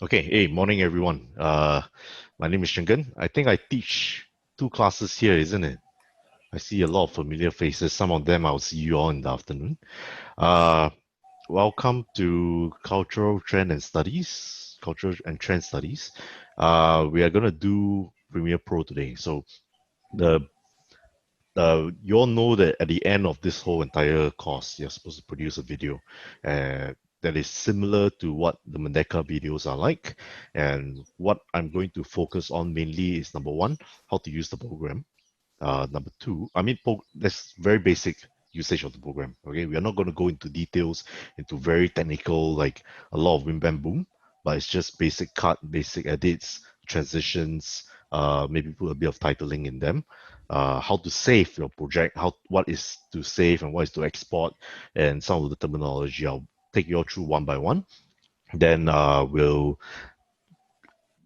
Okay, hey, morning everyone. My name is Shengen. I think I teach two classes here, isn't it? I see a lot of familiar faces. Some of them I'll see you all in the afternoon. Uh, Welcome to Cultural and Trend Studies. We are gonna do Premiere Pro today. So the you all know that at the end of this whole entire course, you're supposed to produce a video that is similar to what the Mendeka videos are like. And what I'm going to focus on mainly is number one, how to use the program. Number two, that's very basic usage of the program. Okay, we are not going to go into details, into very technical, like a lot of Wim Bam Boom, but it's just basic cut, basic edits, transitions, maybe put a bit of titling in them, how to save your project, what is to save and what is to export, and some of the terminology. I'll take you all through one by one. Then we'll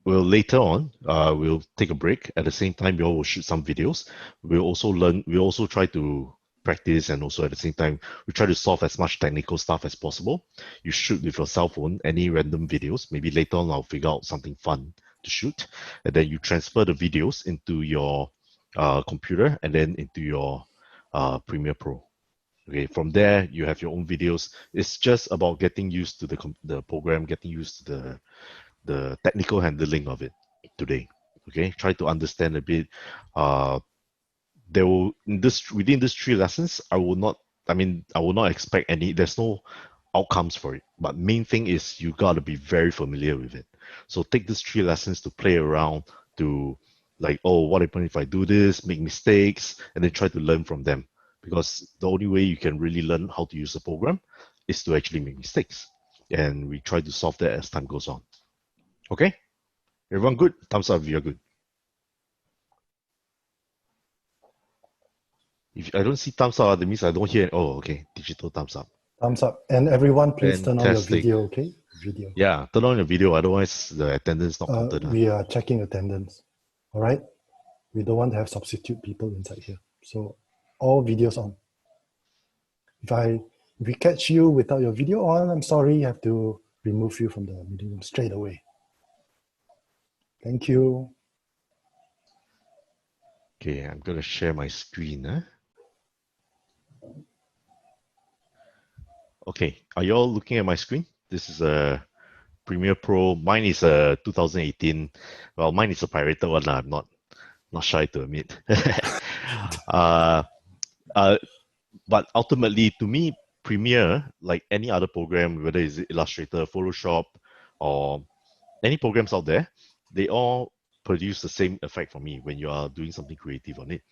later on, we'll take a break. At the same time, we all will shoot some videos. We'll also learn, we'll also try to practice, and also at the same time, we try to solve as much technical stuff as possible. You shoot with your cell phone, any random videos. Maybe later on, I'll figure out something fun to shoot. And then you transfer the videos into your computer and then into your Premiere Pro. Okay, from there, you have your own videos. It's just about getting used to the program, getting used to the technical handling of it today. Okay, try to understand a bit. There will within these 3 lessons, I will not expect any. There's no outcomes for it. But main thing is you gotta be very familiar with it. So take these 3 lessons to play around, to like, oh, what happens if I do this, make mistakes, and then try to learn from them. Because the only way you can really learn how to use the program is to actually make mistakes. And we try to solve that as time goes on. Okay? Everyone good? Thumbs up if you're good. If I don't see thumbs up, that means I don't hear. Oh, okay. Digital thumbs up. Thumbs up. And everyone, please turn on your Fantastic. video, okay? Video. Yeah, turn on your video. Otherwise, the attendance not counted. We are checking attendance. All right? We don't want to have substitute people inside here. So all videos on. If we catch you without your video on, I'm sorry, I have to remove you from the meeting room straight away. Thank you. Okay, I'm gonna share my screen. Okay, are you all looking at my screen? This is a Premiere Pro. Mine is a 2018. Well, mine is a pirated one. I'm not shy to admit. But ultimately, to me, Premiere, like any other program, whether it's Illustrator, Photoshop, or any programs out there, they all produce the same effect for me when you are doing something creative on it.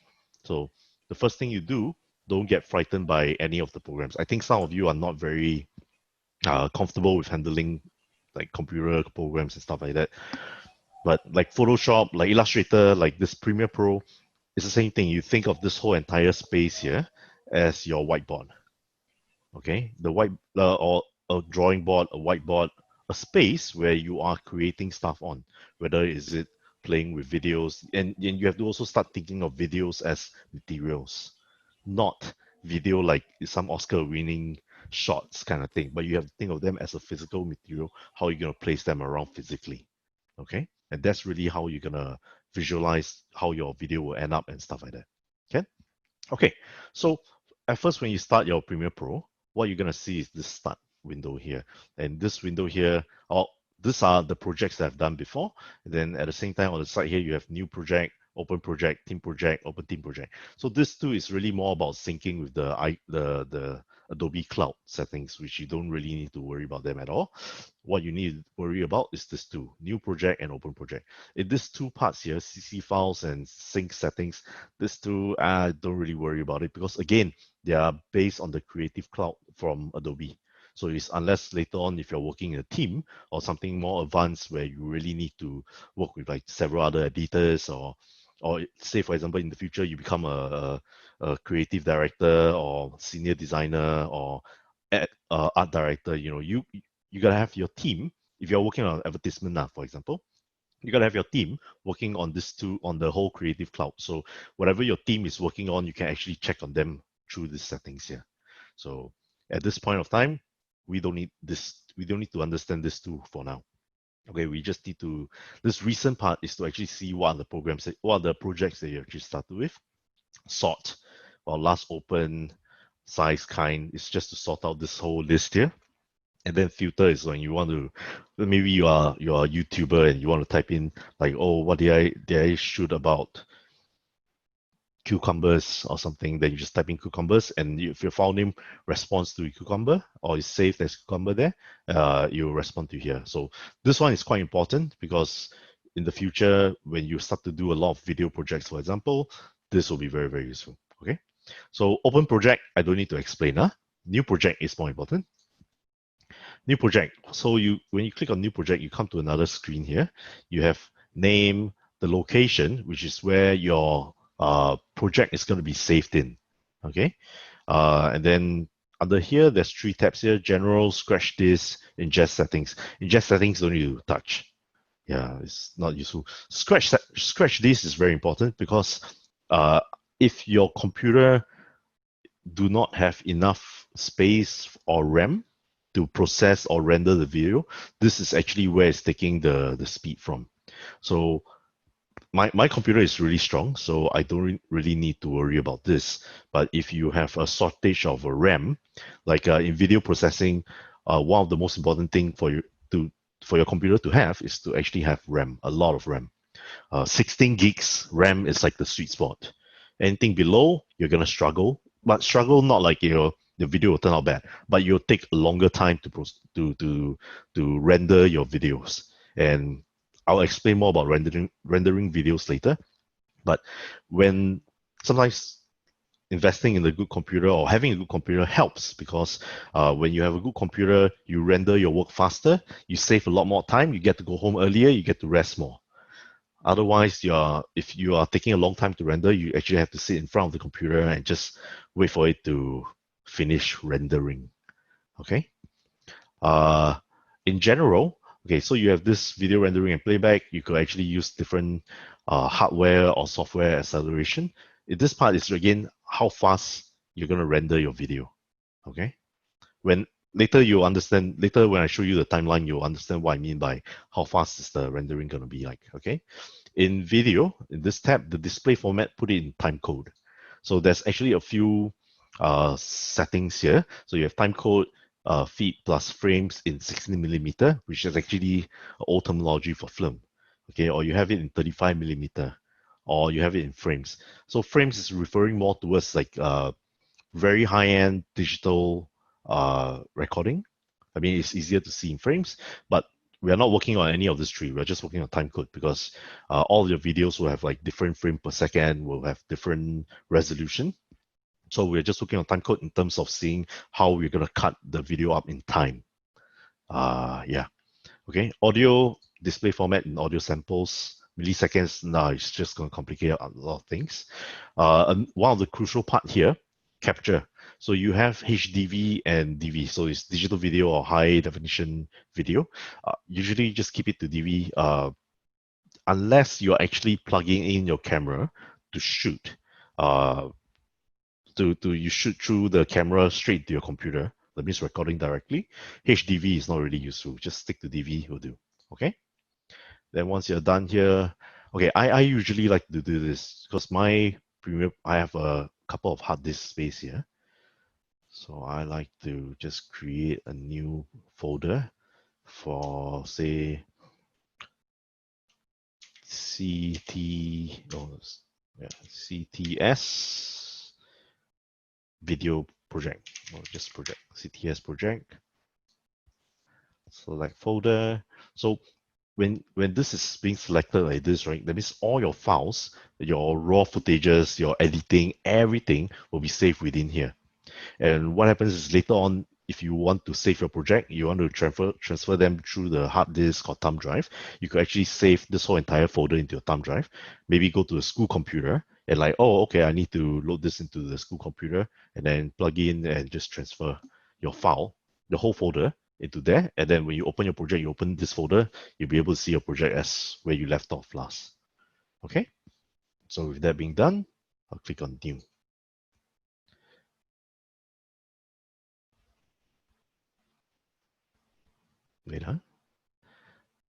So the first thing you do, don't get frightened by any of the programs. I think some of you are not very comfortable with handling like computer programs and stuff like that. But like Photoshop, like Illustrator, like this Premiere Pro, it's the same thing. You think of this whole entire space here as your whiteboard. Okay, the or a drawing board, a whiteboard, a space where you are creating stuff on. Whether is it playing with videos, and you have to also start thinking of videos as materials, not video like some Oscar-winning shots kind of thing. But you have to think of them as a physical material. How you're gonna place them around physically. Okay, and that's really how you're gonna visualize how your video will end up and stuff like that. Okay, so at first when you start your Premiere Pro, what you're gonna see is this start window here. And this window here, these are the projects that I've done before. And then at the same time on the side here, you have new project, open project, team project, open team project. So this too is really more about syncing with the Adobe Cloud settings, which you don't really need to worry about them at all. What you need to worry about is this two, new project and open project. In these two parts here, CC files and sync settings, these two, don't really worry about it because again, they are based on the Creative Cloud from Adobe. So it's unless later on, if you're working in a team or something more advanced where you really need to work with like several other editors, or say for example in the future you become a creative director or senior designer or art director, you gotta have your team. If you're working on advertisement now, for example, you gotta have your team working on the whole Creative Cloud. So whatever your team is working on, you can actually check on them through these settings here. So at this point of time, we don't need to understand this too for now. Okay, we just need to, this recent part is to actually see what are the programs, what are the projects that you actually started with. Sort, or last open, size, kind, is just to sort out this whole list here. And then filter is when you want to, maybe you're a YouTuber and you want to type in like, oh, what did I shoot about cucumbers or something, then you just type in cucumbers, and if your file name responds to cucumber or is saved as cucumber there, you will respond to here. So this one is quite important because in the future, when you start to do a lot of video projects, for example, this will be very, very useful. Okay. So open project, I don't need to explain. New project is more important. New project. So when you click on new project, you come to another screen here. You have name, the location, which is where your project is going to be saved in. Okay. And then under here, there's 3 tabs here: general, scratch this, ingest settings. Ingest settings don't need to touch. Yeah, it's not useful. Scratch this is very important because if your computer do not have enough space or RAM to process or render the video, this is actually where it's taking the speed from. So my computer is really strong, so I don't really need to worry about this. But if you have a shortage of a RAM, like in video processing, one of the most important thing for your computer to have is to actually have RAM, a lot of RAM. 16 gigs RAM is like the sweet spot. Anything below, you're gonna struggle, but struggle not like the video will turn out bad, but you'll take a longer time to render your videos. And I'll explain more about rendering videos later. But when sometimes investing in a good computer or having a good computer helps because when you have a good computer, you render your work faster, you save a lot more time, you get to go home earlier, you get to rest more. Otherwise, if you are taking a long time to render, you actually have to sit in front of the computer and just wait for it to finish rendering. Okay. Uh, in general, okay, so you have this video rendering and playback. You could actually use different hardware or software acceleration. This part is again how fast you're going to render your video. Okay. When later when I show you the timeline, you'll understand what I mean by how fast is the rendering going to be like. Okay. In video, in this tab, the display format, put it in time code. So there's actually a few settings here. So you have time code, feet plus frames in 16 millimeter, which is actually old terminology for film. Okay, or you have it in 35 millimeter, or you have it in frames. So frames is referring more towards like very high-end digital recording. I mean, it's easier to see in frames, but we are not working on any of this tree. We're just working on time code because all your videos will have like different frame per second, will have different resolution. So we're just looking on time code in terms of seeing how we're going to cut the video up in time. Yeah. Okay. Audio display format in audio samples, milliseconds. Now it's just going to complicate a lot of things. And one of the crucial part here, capture. So you have HDV and DV. So it's digital video or high definition video. Usually just keep it to DV unless you're actually plugging in your camera to shoot. You shoot through the camera straight to your computer. That means recording directly. HDV is not really useful. Just stick to DV will do. Okay. Then once you're done here, okay, I usually like to do this because I have a couple of hard disk space here. So I like to just create a new folder for say CTS video project or just project CTS project. Select folder. So when this is being selected like this, right, that means all your files, your raw footages, your editing, everything will be saved within here. And what happens is later on, if you want to save your project, you want to transfer them through the hard disk or thumb drive, you could actually save this whole entire folder into your thumb drive. Maybe go to a school computer and like, oh, okay, I need to load this into the school computer and then plug in and just transfer your file, the whole folder into there. And then when you open your project, you open this folder, you'll be able to see your project as where you left off last. Okay. So with that being done, I'll click on new. Wait, huh?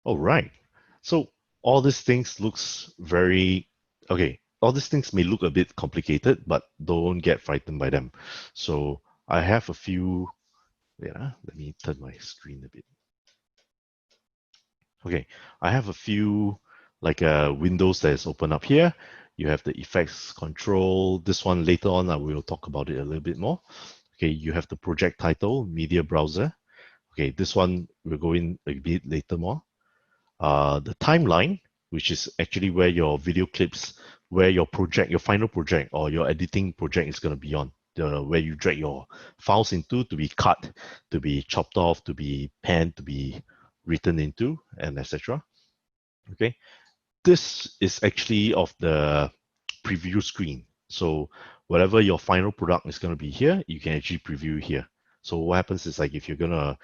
All right. So all these things looks very okay. All these things may look a bit complicated, but don't get frightened by them. So I have a few. Yeah, let me turn my screen a bit. Okay, I have a few like windows that is open up here. You have the effects control. This one later on I will talk about it a little bit more. Okay, you have the project title, media browser. Okay, this one we'll go in a bit later more. The timeline, which is actually where your video clips, where your project, your final project or your editing project is going to be on, where you drag your files into to be cut, to be chopped off, to be panned, to be written into, and etc. Okay, this is actually of the preview screen. So whatever your final product is going to be here, you can actually preview here. So what happens is like if you're gonna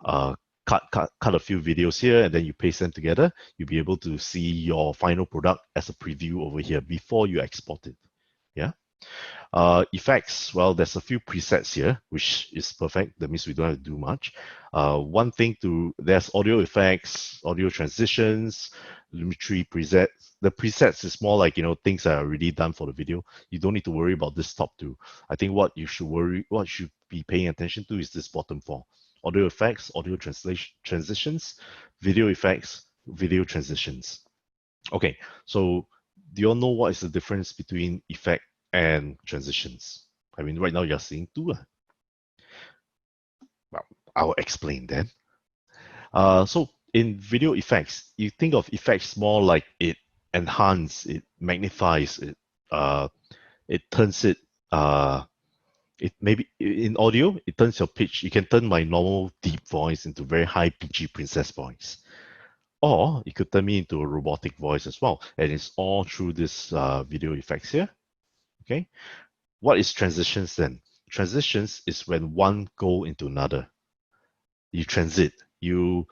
uh, cut a few videos here and then you paste them together, you'll be able to see your final product as a preview over here before you export it. Yeah. Effects, well, there's a few presets here, which is perfect. That means we don't have to do much. One thing there's audio effects, audio transitions, Lumetri presets. The presets is more like, things that are already done for the video. You don't need to worry about this top two. I think what you should be paying attention to is this bottom four. Audio effects, audio transitions, video effects, video transitions. Okay, so do you all know what is the difference between effect and transitions? I mean, right now you're seeing two. Well, I'll explain then. So in video effects, you think of effects more like it enhances, it magnifies, uh, it turns it, it maybe in audio, it turns your pitch. You can turn my normal deep voice into very high pitchy princess voice. Or it could turn me into a robotic voice as well. And it's all through this video effects here. Okay. What is transitions then? Transitions is when one go into another. You transit. When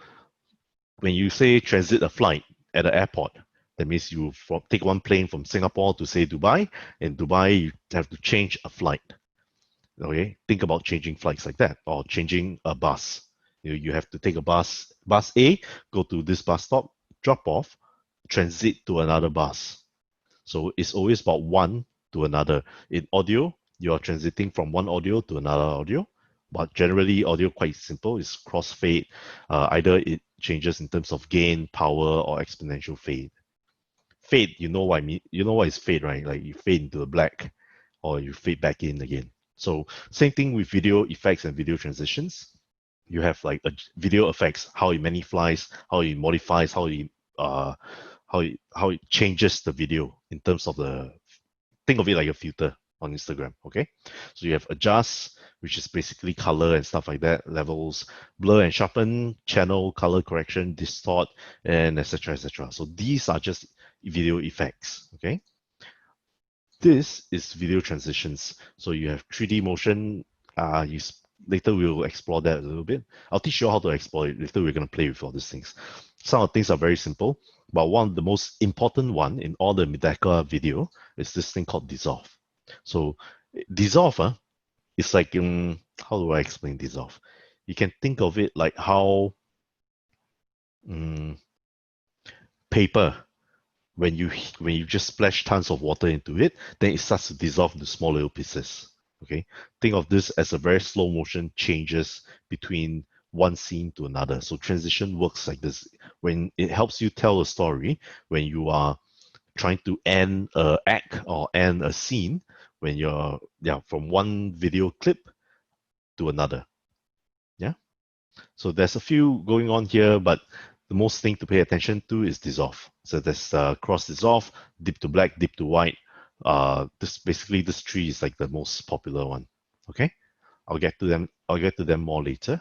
you say transit a flight at the airport, that means you take one plane from Singapore to say Dubai. In Dubai, you have to change a flight. Okay, think about changing flights like that, or changing a bus. You have to take a bus A, go to this bus stop, drop off, transit to another bus. So it's always about one to another. In audio, you're transiting from one audio to another audio, but generally audio quite simple. It's crossfade. Either it changes in terms of gain, power, or exponential fade. Fade, you know what I mean? You know what is fade, right? Like you fade into the black, or you fade back in again. So same thing with video effects and video transitions. You have like a video effects, how it magnifies, how it modifies, uh, how it changes the video in terms of think of it like a filter on Instagram. Okay, so you have adjust, which is basically color and stuff like that, levels, blur and sharpen, channel, color correction, distort, and etc. etc. So these are just video effects. Okay, this is video transitions. So you have 3D motion. Later we'll explore that a little bit. I'll teach you how to explore it. Later we're going to play with all these things. Some of the things are very simple, but one of the most important one in all the Medaka video is this thing called dissolve. So dissolve is like, how do I explain dissolve? You can think of it like how paper, when you just splash tons of water into it, then it starts to dissolve into small little pieces. Okay, think of this as a very slow motion changes between one scene to another. So transition works like this. When it helps you tell a story, when you are trying to end a act or end a scene, when you're from one video clip to another. Yeah. So there's a few going on here, but the most thing to pay attention to is dissolve. So there's cross dissolve, dip to black, dip to white. This tree is like the most popular one. Okay, I'll get to them. I'll get to them more later.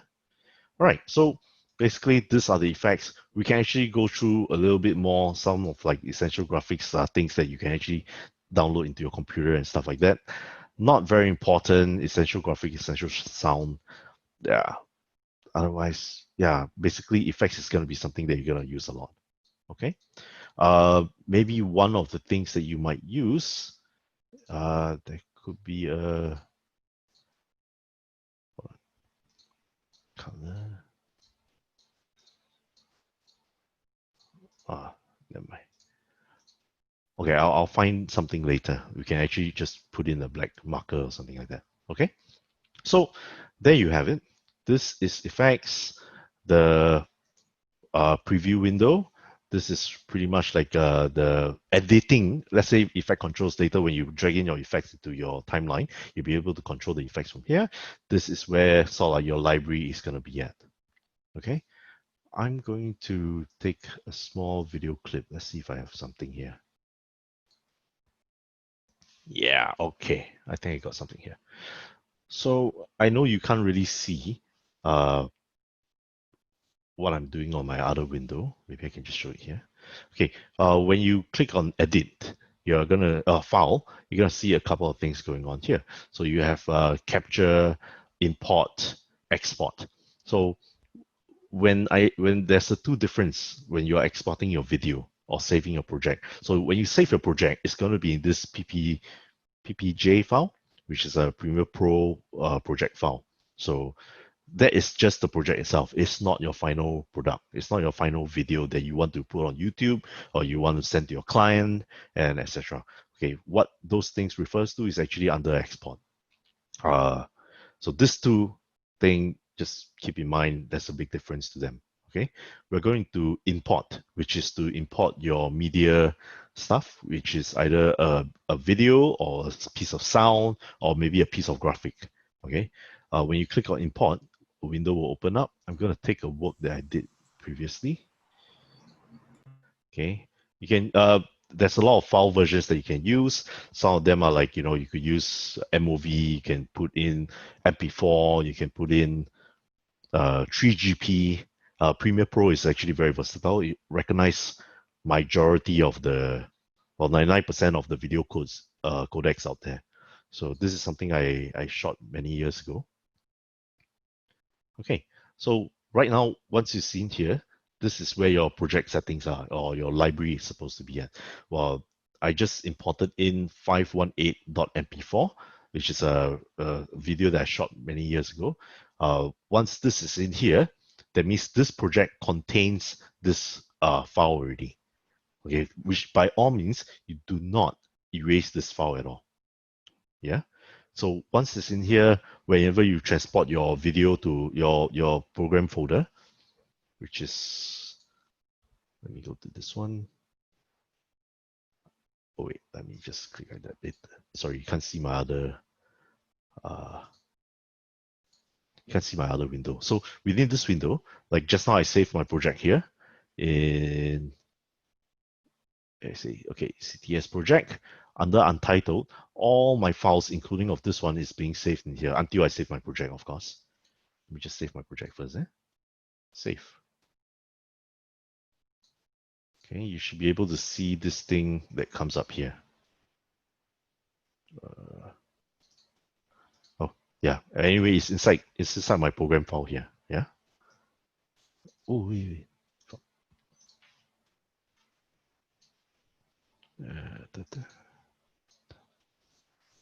All right. So basically, these are the effects. We can actually go through a little bit more some of like essential graphics things that you can actually download into your computer and stuff like that. Not very important. Essential graphic, essential sound. Yeah, otherwise, yeah, basically effects is going to be something that you're going to use a lot. Okay. Maybe one of the things that you might use, there could be a color. Never mind. Okay, I'll find something later. We can actually just put in a black marker or something like that. Okay, so there you have it. This is effects, the preview window. This is pretty much like the editing. Let's say effect controls later, when you drag in your effects into your timeline, you'll be able to control the effects from here. This is where sort of like your library is going to be at. Okay, I'm going to take a small video clip. Let's see if I have something here. Yeah, okay. I think I got something here. So I know you can't really see what I'm doing on my other window. Maybe I can just show it here. Okay, when you click on edit, you're gonna file, you're gonna see a couple of things going on here. So you have capture, import, export. So when there's a two difference when you're exporting your video or saving your project. So when you save your project, it's going to be in this PPJ file, which is a Premiere Pro project file. So that is just the project itself. It's not your final product. It's not your final video that you want to put on YouTube or you want to send to your client and etc. Okay, what those things refers to is actually under export. So this two thing, just keep in mind, there's a big difference to them. Okay, we're going to import, which is to import your media stuff, which is either a video or a piece of sound or maybe a piece of graphic. Okay, when you click on import, a window will open up. I'm going to take a work that I did previously. Okay, you can there's a lot of file versions that you can use. Some of them are like, you know, you could use MOV, you can put in MP4, you can put in 3GP. Premiere Pro is actually very versatile. It recognizes majority of the, well, 99% of the video codes codecs out there. So this is something I shot many years ago. Okay, so right now, once you've seen here, this is where your project settings are, or your library is supposed to be at. Well, I just imported in 518.mp4, which is a video that I shot many years ago. Once this is in here, that means this project contains this file already. Okay, which by all means, you do not erase this file at all. Yeah. So once it's in here, whenever you transport your video to your program folder, which is, let me go to this one. Oh wait, let me just click on that bit. Sorry, you can't see my other window. So within this window, like just now I saved my project here in, let's see, okay, CTS project. Under untitled, all my files, including of this one, is being saved in here until I save my project, of course. Let me just save my project first, Save. Okay, you should be able to see this thing that comes up here. Oh, yeah. Anyway, it's inside my program file here. Yeah. Oh, wait.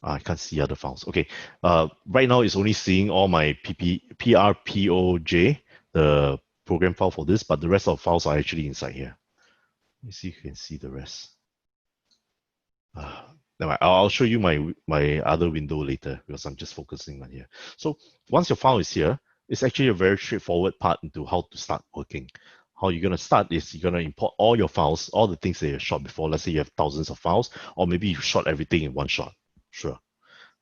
I can't see other files. Okay. Right now it's only seeing all my PRPOJ, the program file for this, but the rest of the files are actually inside here. Let me see if you can see the rest. I'll show you my other window later because I'm just focusing on here. So once your file is here, it's actually a very straightforward part into how to start working. How you're going to start is you're going to import all your files, all the things that you shot before. Let's say you have thousands of files, or maybe you shot everything in one shot. Sure.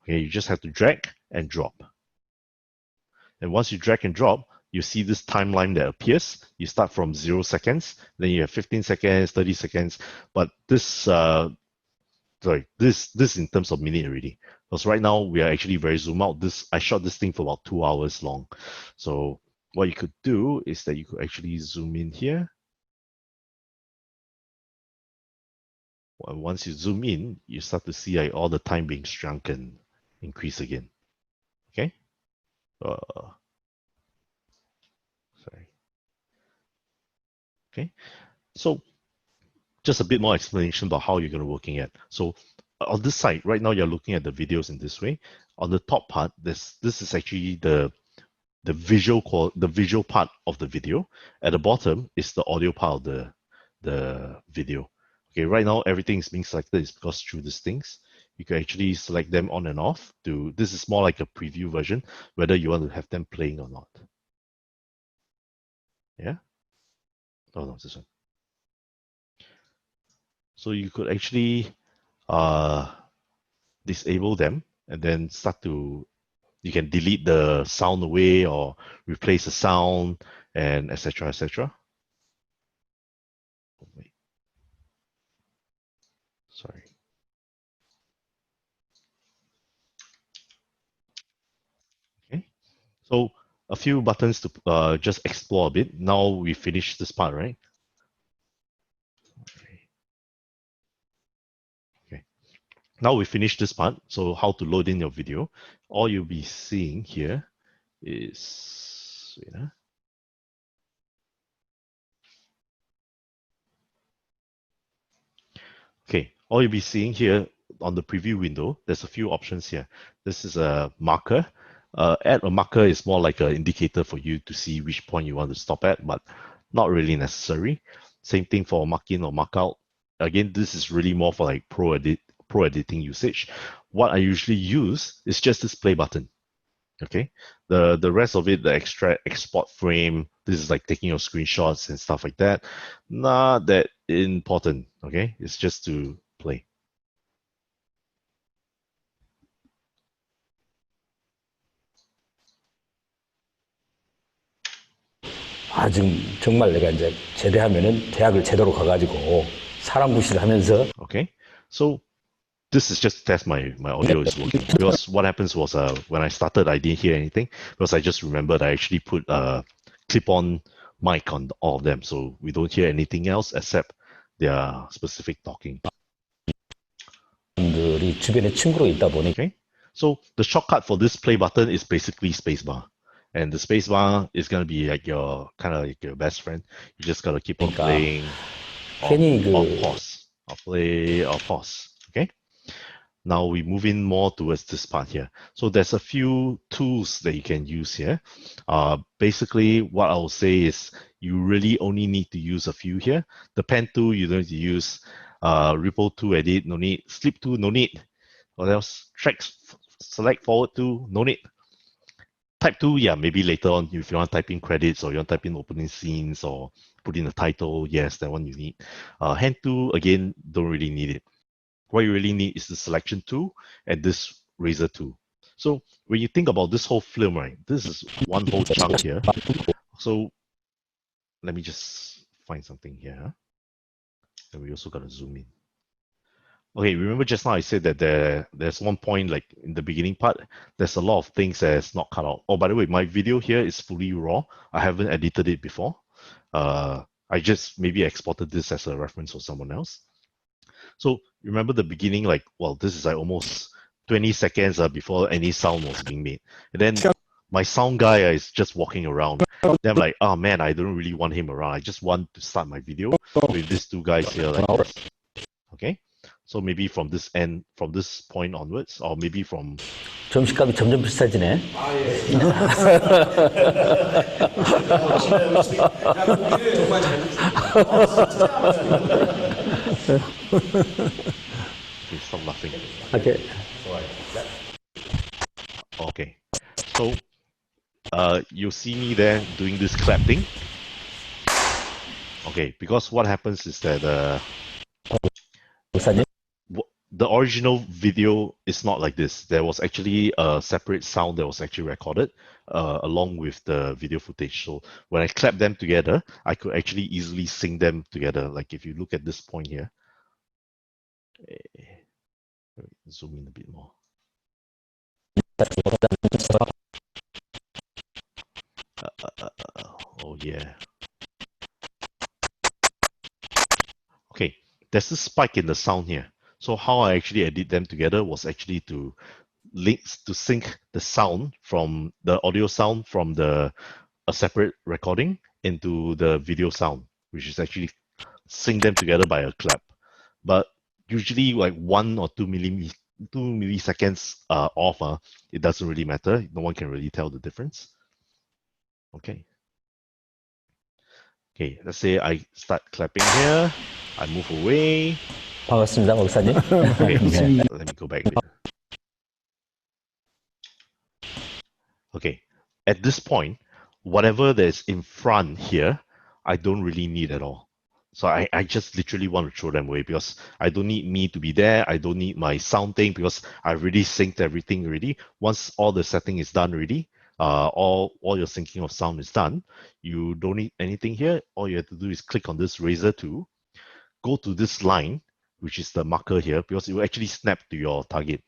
Okay, you just have to drag and drop. And once you drag and drop, you see this timeline that appears. You start from 0 seconds, then you have 15 seconds, 30 seconds. But this this in terms of minute already. Because right now we are actually very zoom out. I shot this thing for about 2 hours long. So what you could do is that you could actually zoom in here. Once you zoom in, you start to see like all the time being shrunk and increase again. Okay. Sorry. Okay. So just a bit more explanation about how you're going to working at. So on this side, right now you're looking at the videos in this way. On the top part, this is actually the visual part of the video. At the bottom is the audio part the video. Okay, right now everything is being selected is because through these things, you can actually select them on and off. This is more like a preview version, whether you want to have them playing or not. Yeah? Oh no, this one. So you could actually disable them and then you can delete the sound away or replace the sound and etc. etc. Oh, wait. Sorry. Okay. So a few buttons to just explore a bit. Now we finished this part, right? Okay. Now we finished this part. So how to load in your video. All you'll be seeing here is, okay, all you'll be seeing here on the preview window, there's a few options here. This is a marker. Add a marker is more like an indicator for you to see which point you want to stop at, but not really necessary. Same thing for mark in or mark out. Again, this is really more for like pro editing usage. What I usually use is just this play button. Okay, the rest of it, the export frame, this is like taking your screenshots and stuff like that. Not that important. Okay, it's just to play. 정말 내가 이제 제대하면은 대학을 제대로 가가지고 사람 구실을 하면서. Okay, so this is just to test my audio is working, because what happens was when I started I didn't hear anything because I just remembered I actually put a clip-on mic on all of them, so we don't hear anything else except their specific talking. 주변에 친구로 있다 보니. Okay, so the shortcut for this play button is basically spacebar, and the spacebar is gonna be like your kind of like your best friend. You just gotta keep on playing or pause, or play or pause. Okay. Now we move in more towards this part here. So there's a few tools that you can use here. Basically, what I will say is you really only need to use a few here. The pen tool, you don't need to use. Ripple tool, edit, no need. Slip tool, no need. What else? Tracks, select forward tool, no need. Type 2, yeah, maybe later on if you want to type in credits or you want to type in opening scenes or put in the title, yes, that one you need. Hand tool, again, don't really need it. What you really need is the selection tool and this razor tool. So when you think about this whole film, right, this is one whole chunk here. So let me just find something here. And we also got to zoom in. Okay, remember just now I said that there's one point like in the beginning part, there's a lot of things that's not cut out. Oh, by the way, my video here is fully raw. I haven't edited it before. I just maybe exported this as a reference for someone else. So remember the beginning, like, well, this is like almost 20 seconds before any sound was being made. And then my sound guy is just walking around. Then I'm like, oh man, I don't really want him around. I just want to start my video with these two guys here like this. Okay? So maybe from this end, from this point onwards, or maybe from... 점심값이 점점 비싸지네. Okay, stop laughing. Okay. Okay. So you'll see me there doing this clap thing. Okay, because what happens is that the original video is not like this. There was actually a separate sound that was actually recorded along with the video footage. So when I clap them together, I could actually easily sync them together. Like if you look at this point here, zoom in a bit more. Oh yeah. Okay, there's a spike in the sound here. So how I actually edit them together was actually to sync the sound from the audio sound from a separate recording into the video sound, which is actually sync them together by a clap. But usually like 1 or 2 milliseconds off, it doesn't really matter. No one can really tell the difference. Okay. Okay, let's say I start clapping here. I move away. 반갑습니다, 목사님. Okay, 네. let me go back a bit. Okay, at this point, whatever that's in front here, I don't really need at all. So I just literally want to throw them away because I don't need me to be there. I don't need my sound thing because I already synced everything already. Once all the setting is done already, all your syncing of sound is done, you don't need anything here. All you have to do is click on this razor tool, go to this line, which is the marker here, because it will actually snap to your target.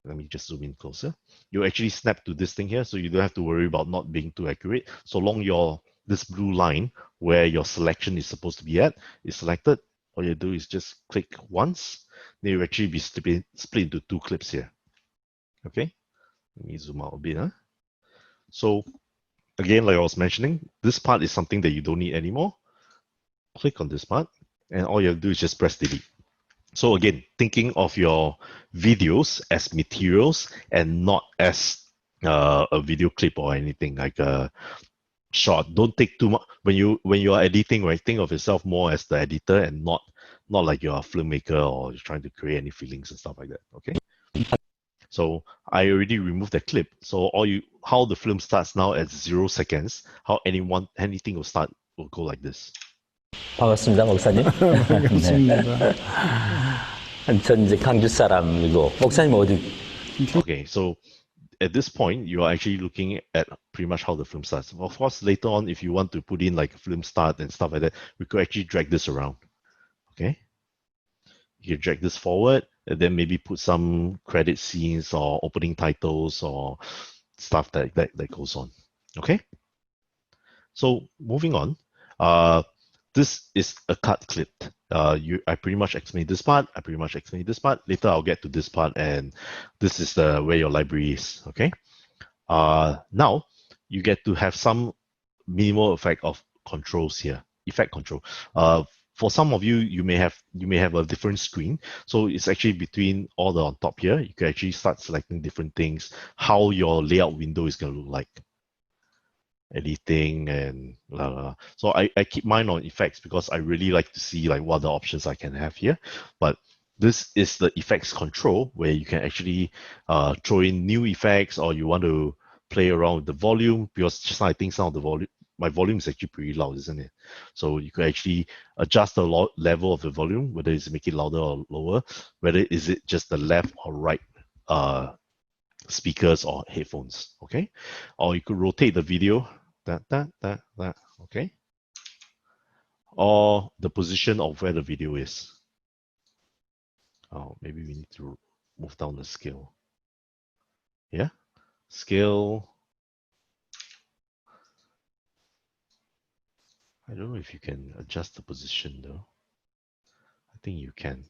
Let me just zoom in closer. You actually snap to this thing here, so you don't have to worry about not being too accurate. So long this blue line where your selection is supposed to be at is selected, all you do is just click once. Then you actually be split into two clips here. Okay, let me zoom out a bit. So again, like I was mentioning, this part is something that you don't need anymore. Click on this part, and all you have to do is just press delete. So again, thinking of your videos as materials and not as a video clip or anything like a short. Don't take too much when you are editing, right? Think of yourself more as the editor and not like you're a filmmaker or you're trying to create any feelings and stuff like that. Okay. So I already removed the clip. So how the film starts now at 0 seconds, how anything will go like this. 반갑습니다, 목사님. 반갑습니다. 네. 전 이제 강주 사람이고, 목사님 어디? Okay, so at this point, you are actually looking at pretty much how the film starts. Of course, later on, if you want to put in like a film start and stuff like that, we could actually drag this around. Okay, you can drag this forward and then maybe put some credit scenes or opening titles or stuff that goes on. Okay, so moving on. This is a cut clip. I pretty much explained this part. I pretty much explained this part. Later, I'll get to this part, and this is where your library is. Okay. Now you get to have some minimal effect of controls here. Effect control. For some of you, you may have a different screen. So it's actually between all the on top here. You can actually start selecting different things. How your layout window is going to look like. Editing and blah, blah, blah. So I keep mine on effects because I really like to see like what the options I can have here. But this is the effects control where you can actually throw in new effects, or you want to play around with the volume, because just now I think some of the my volume is actually pretty loud, isn't it? So you can actually adjust the level of the volume, whether it's make it louder or lower, whether is it just the left or right speakers or headphones, okay? Or you could rotate the video, okay? Or the position of where the video is. Oh, maybe we need to move down the scale. Yeah, scale. I don't know if you can adjust the position though. I think you can.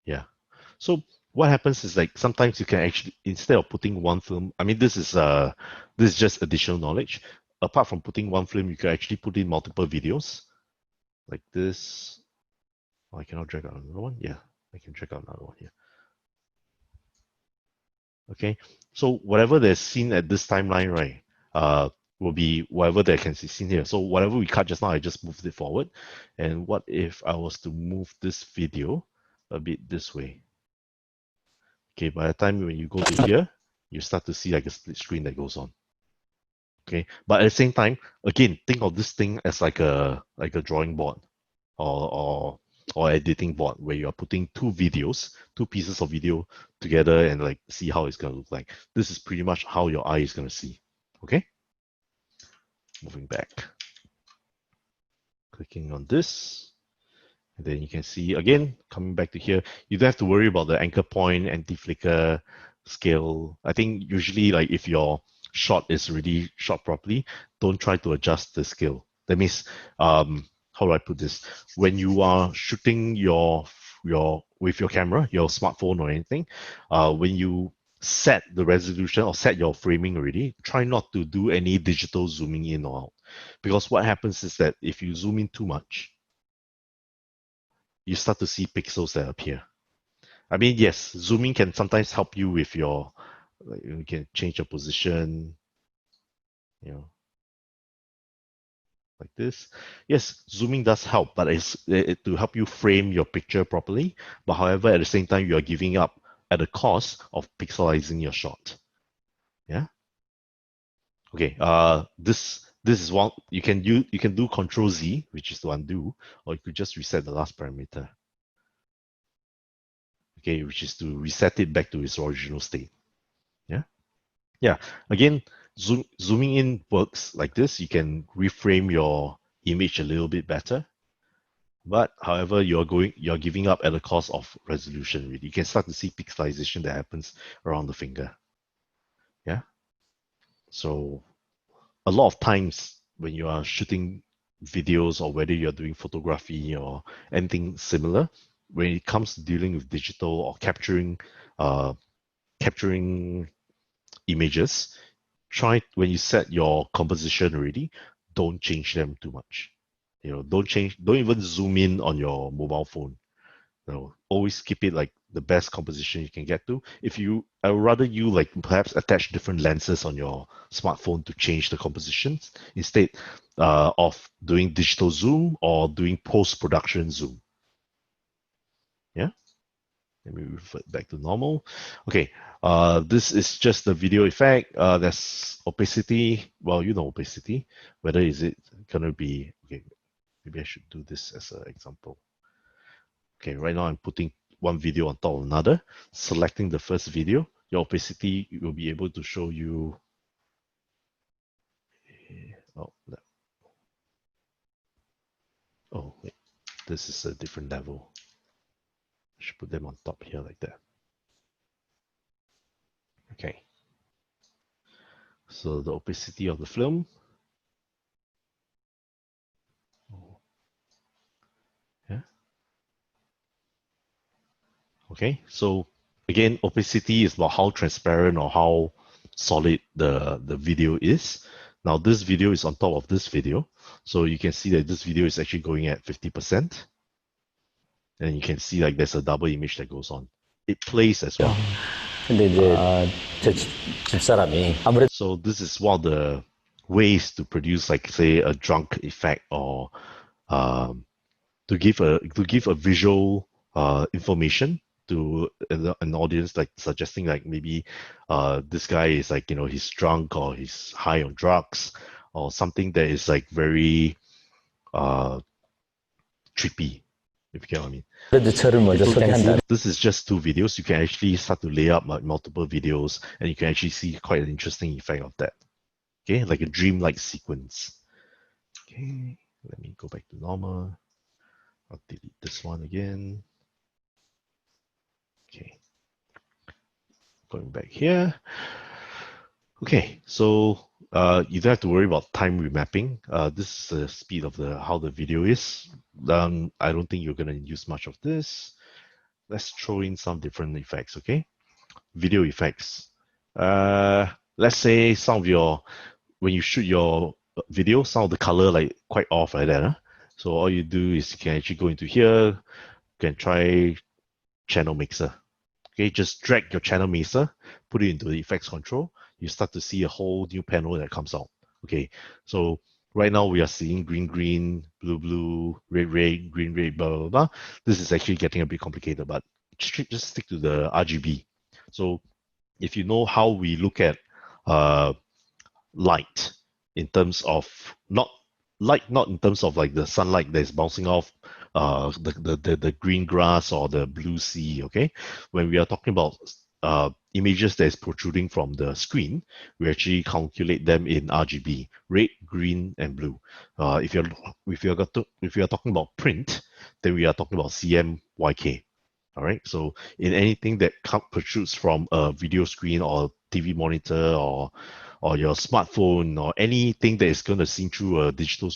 Yeah. So what happens is like sometimes you can actually, instead of putting one film, I mean this is just additional knowledge. Apart from putting one film, you can actually put in multiple videos like this. Oh, I cannot drag out another one. Yeah, I can drag out another one here. Okay, so whatever that's seen at this timeline, right, will be whatever that can be seen here. So whatever we cut just now, I just moved it forward. And what if I was to move this video a bit this way? Okay, by the time when you go to here, you start to see like a split screen that goes on. Okay, but at the same time, again, think of this thing as like a drawing board or editing board where you are putting two pieces of video together and like see how it's gonna look like. This is pretty much how your eye is gonna see. Okay, moving back, clicking on this. And then you can see again, coming back to here, you don't have to worry about the anchor point, anti-flicker, scale. I think usually like if your shot is really shot properly, don't try to adjust the scale. That means, how do I put this? When you are shooting with your camera, your smartphone or anything, when you set the resolution or set your framing already, try not to do any digital zooming in or out. Because what happens is that if you zoom in too much, you start to see pixels that appear. I mean, yes, zooming can sometimes help you with your, like you can change your position, you know. like this. Yes, zooming does help, but it's to help you frame your picture properly. But however, at the same time, you are giving up at the cost of pixelizing your shot. Yeah. Okay. This is one you can do Control Z, which is to undo, or you could just reset the last parameter. Okay, which is to reset it back to its original state. Yeah. Yeah. Again, zooming in works like this. You can reframe your image a little bit better. But however, you're giving up at the cost of resolution. Really, you can start to see pixelization that happens around the finger. Yeah. So a lot of times when you are shooting videos or whether you're doing photography or anything similar, when it comes to dealing with digital or capturing images, try when you set your composition already, don't change them too much. Don't even zoom in on your mobile phone. Always keep it like the best composition you can get to. I would rather you like perhaps attach different lenses on your smartphone to change the compositions instead of doing digital zoom or doing post-production zoom. Yeah. Let me revert back to normal. Okay, this is just the video effect. There's opacity. Well, you know opacity. Whether is it gonna be okay? Maybe I should do this as an example. Okay, right now I'm putting one video on top of another. Selecting the first video, your opacity will be able to show you. Oh wait, this is a different level. I should put them on top here like that. Okay. So the opacity of the film. Yeah. Okay. So again, opacity is about how transparent or how solid the video is. Now this video is on top of this video. So you can see that this video is actually going at 50%. And you can see like there's a double image that goes on. It plays as well. 근데 이제 제 집사람이 아무래도 So this is one of the ways to produce like say a drunk effect or to give a visual information to an audience, like suggesting like maybe this guy is like he's drunk or he's high on drugs or something that is like very trippy, if you get what I mean. 저를 먼저 소개한 다음에 This is just two videos. You can actually start to lay up like multiple videos and you can actually see quite an interesting effect of that. Okay, like a dreamlike sequence. Okay, let me go back to normal. I'll delete this one again. Okay, going back here. Okay, so you don't have to worry about time remapping. This is the speed of how the video is. I don't think you're gonna use much of this. Let's throw in some different effects, okay? Video effects. Let's say when you shoot your video, some of the color like quite off like that. Huh? So all you do is you can actually go into here, you can try channel mixer. Okay, just drag your channel mixer, put it into the effects control. You start to see a whole new panel that comes out. Okay, so right now we are seeing green, green, blue, blue, red, red, green, red, blah, blah, blah. This is actually getting a bit complicated, but just stick to the RGB. So if you know how we look at light in terms of not in terms of like the sunlight that's bouncing off the green grass or the blue sea. Okay, when we are talking about images that is protruding from the screen, we actually calculate them in RGB: red, green, and blue. If you're talking about print, then we are talking about CMYK. All right. So in anything that protrudes from a video screen or TV monitor or your smartphone or anything that is going to see through a digital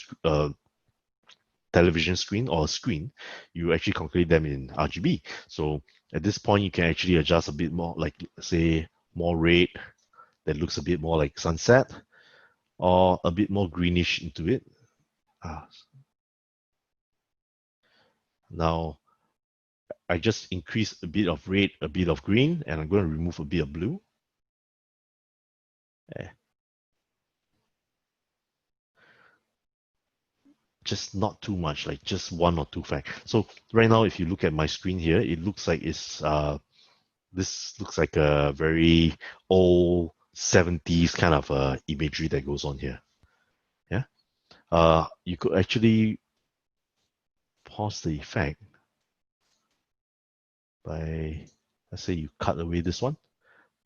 television screen or a screen, you actually calculate them in RGB. So at this point, you can actually adjust a bit more, like say more red that looks a bit more like sunset, or a bit more greenish into it. Now, I just increase a bit of red, a bit of green, and I'm going to remove a bit of blue. just not too much, like just one or two facts. So right now, if you look at my screen here, it looks like it's this looks like a very old 70s kind of imagery that goes on here. Yeah. You could actually pause the effect by, let's say you cut away this one.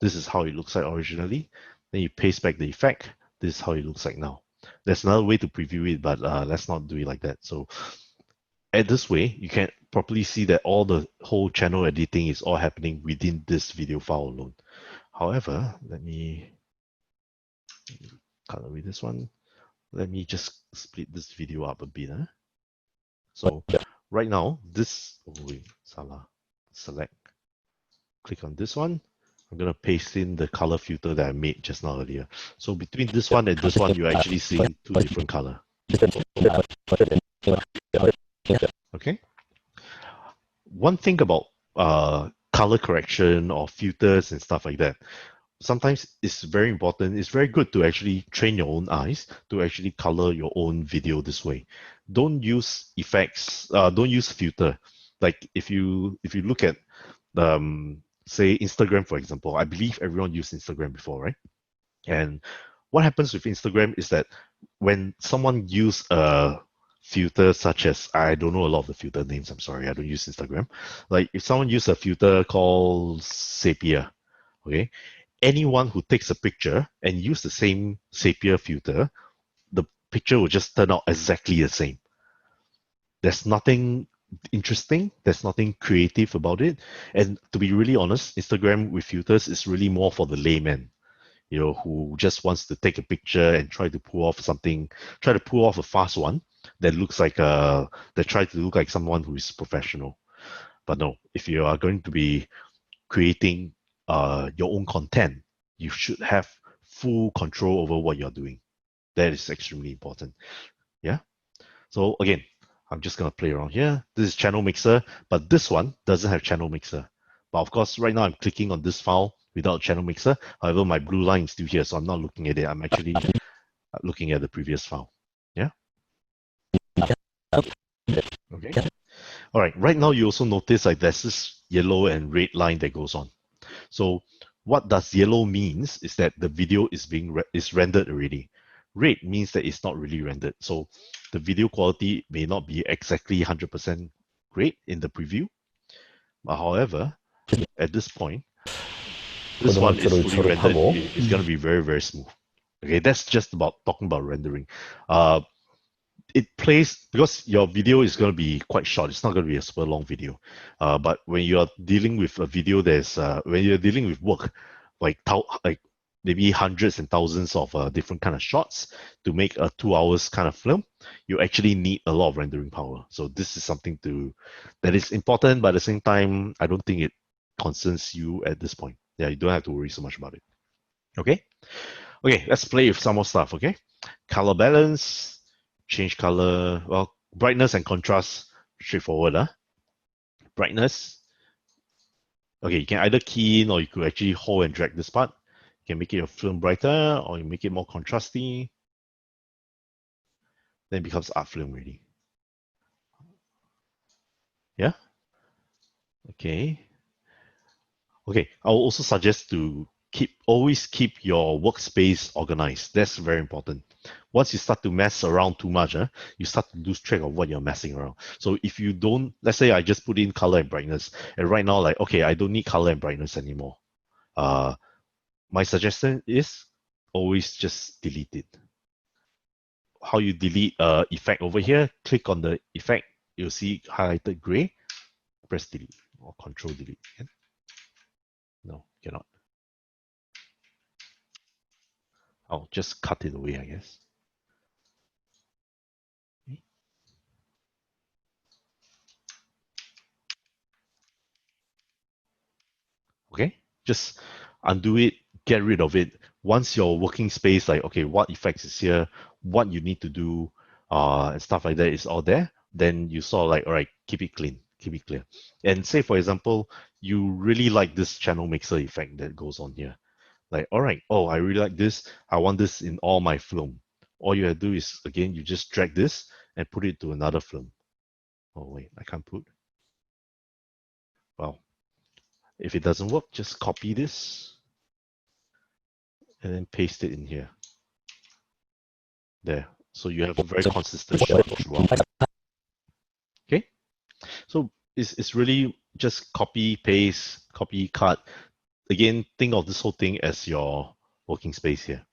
This is how it looks like originally. Then you paste back the effect. This is how it looks like now. There's another way to preview it, but let's not do it like that. So at this way, you can properly see that all the whole channel editing is all happening within this video file alone. However, let me cut away this one. Let me just split this video up a bit. So right now, this, oh wait, salah, select, click on this one. I'm going to paste in the color filter that I made just now earlier. So between this one and this one, you're actually seeing two different colors. Okay. One thing about color correction or filters and stuff like that, sometimes it's very important. It's very good to actually train your own eyes to actually color your own video this way. Don't use effects. Don't use filter. Like if you look at say Instagram, for example, I believe everyone used Instagram before, right? And what happens with Instagram is that when someone use a filter such as, I don't know a lot of the filter names, I'm sorry, I don't use Instagram. Like if someone use a filter called Sepia, okay? Anyone who takes a picture and use the same Sepia filter, the picture will just turn out exactly the same. There's nothing interesting. There's nothing creative about it. And to be really honest, Instagram with filters is really more for the layman, you know, who just wants to take a picture and try to pull off something, try to pull off a fast one that looks like that try to look like someone who is professional. But no, if you are going to be creating your own content, you should have full control over what you're doing. That is extremely important. Yeah. So again, I'm just gonna play around here. This is channel mixer, but this one doesn't have channel mixer. But of course, right now I'm clicking on this file without channel mixer. However, my blue line is still here, so I'm not looking at it. I'm actually looking at the previous file. Yeah. Okay. All right. Right now, you also notice like there's this yellow and red line that goes on. So what does yellow means is that the video is being is rendered already. Red means that it's not really rendered. So the video quality may not be exactly 100% great in the preview. But however, at this point, this one is fully rendered. It's going to be very, very smooth. Okay, that's just about talking about rendering. It plays, because your video is going to be quite short. It's not going to be a super long video. But when you are dealing with a video, when you're dealing with work, like maybe hundreds and thousands of different kind of shots to make a 2 hours kind of film, you actually need a lot of rendering power. So this is something that is important, but at the same time, I don't think it concerns you at this point. Yeah, you don't have to worry so much about it. Okay. Okay, let's play with some more stuff. Okay, color balance. Change color, well, brightness and contrast, straightforward. Brightness. Okay, you can either key in or you could actually hold and drag this part. You can make it a film brighter or you make it more contrasty. Then it becomes art film already. Yeah? Okay. Okay, I will also suggest to always keep your workspace organized. That's very important. Once you start to mess around too much, you start to lose track of what you're messing around. So if you don't, let's say I just put in color and brightness, and right now, like, okay, I don't need color and brightness anymore. My suggestion is always just delete it. How you delete effect over here, click on the effect, you'll see highlighted gray, press delete or control delete. No, cannot. I'll just cut it away, I guess. Okay, just undo it, get rid of it. Once your working space, like, okay, what effects is here, what you need to do, and stuff like that is all there, then you sort of like, all right, keep it clean, keep it clear. And say, for example, you really like this channel mixer effect that goes on here. Like, all right, oh, I really like this. I want this in all my film. All you have to do is, again, you just drag this and put it to another film. Oh wait, I can't put. Well, if it doesn't work, just copy this and then paste it in here. There. So you have a very consistent shot throughout. Okay? So it's really just copy, paste, copy, cut. Again, think of this whole thing as your working space here.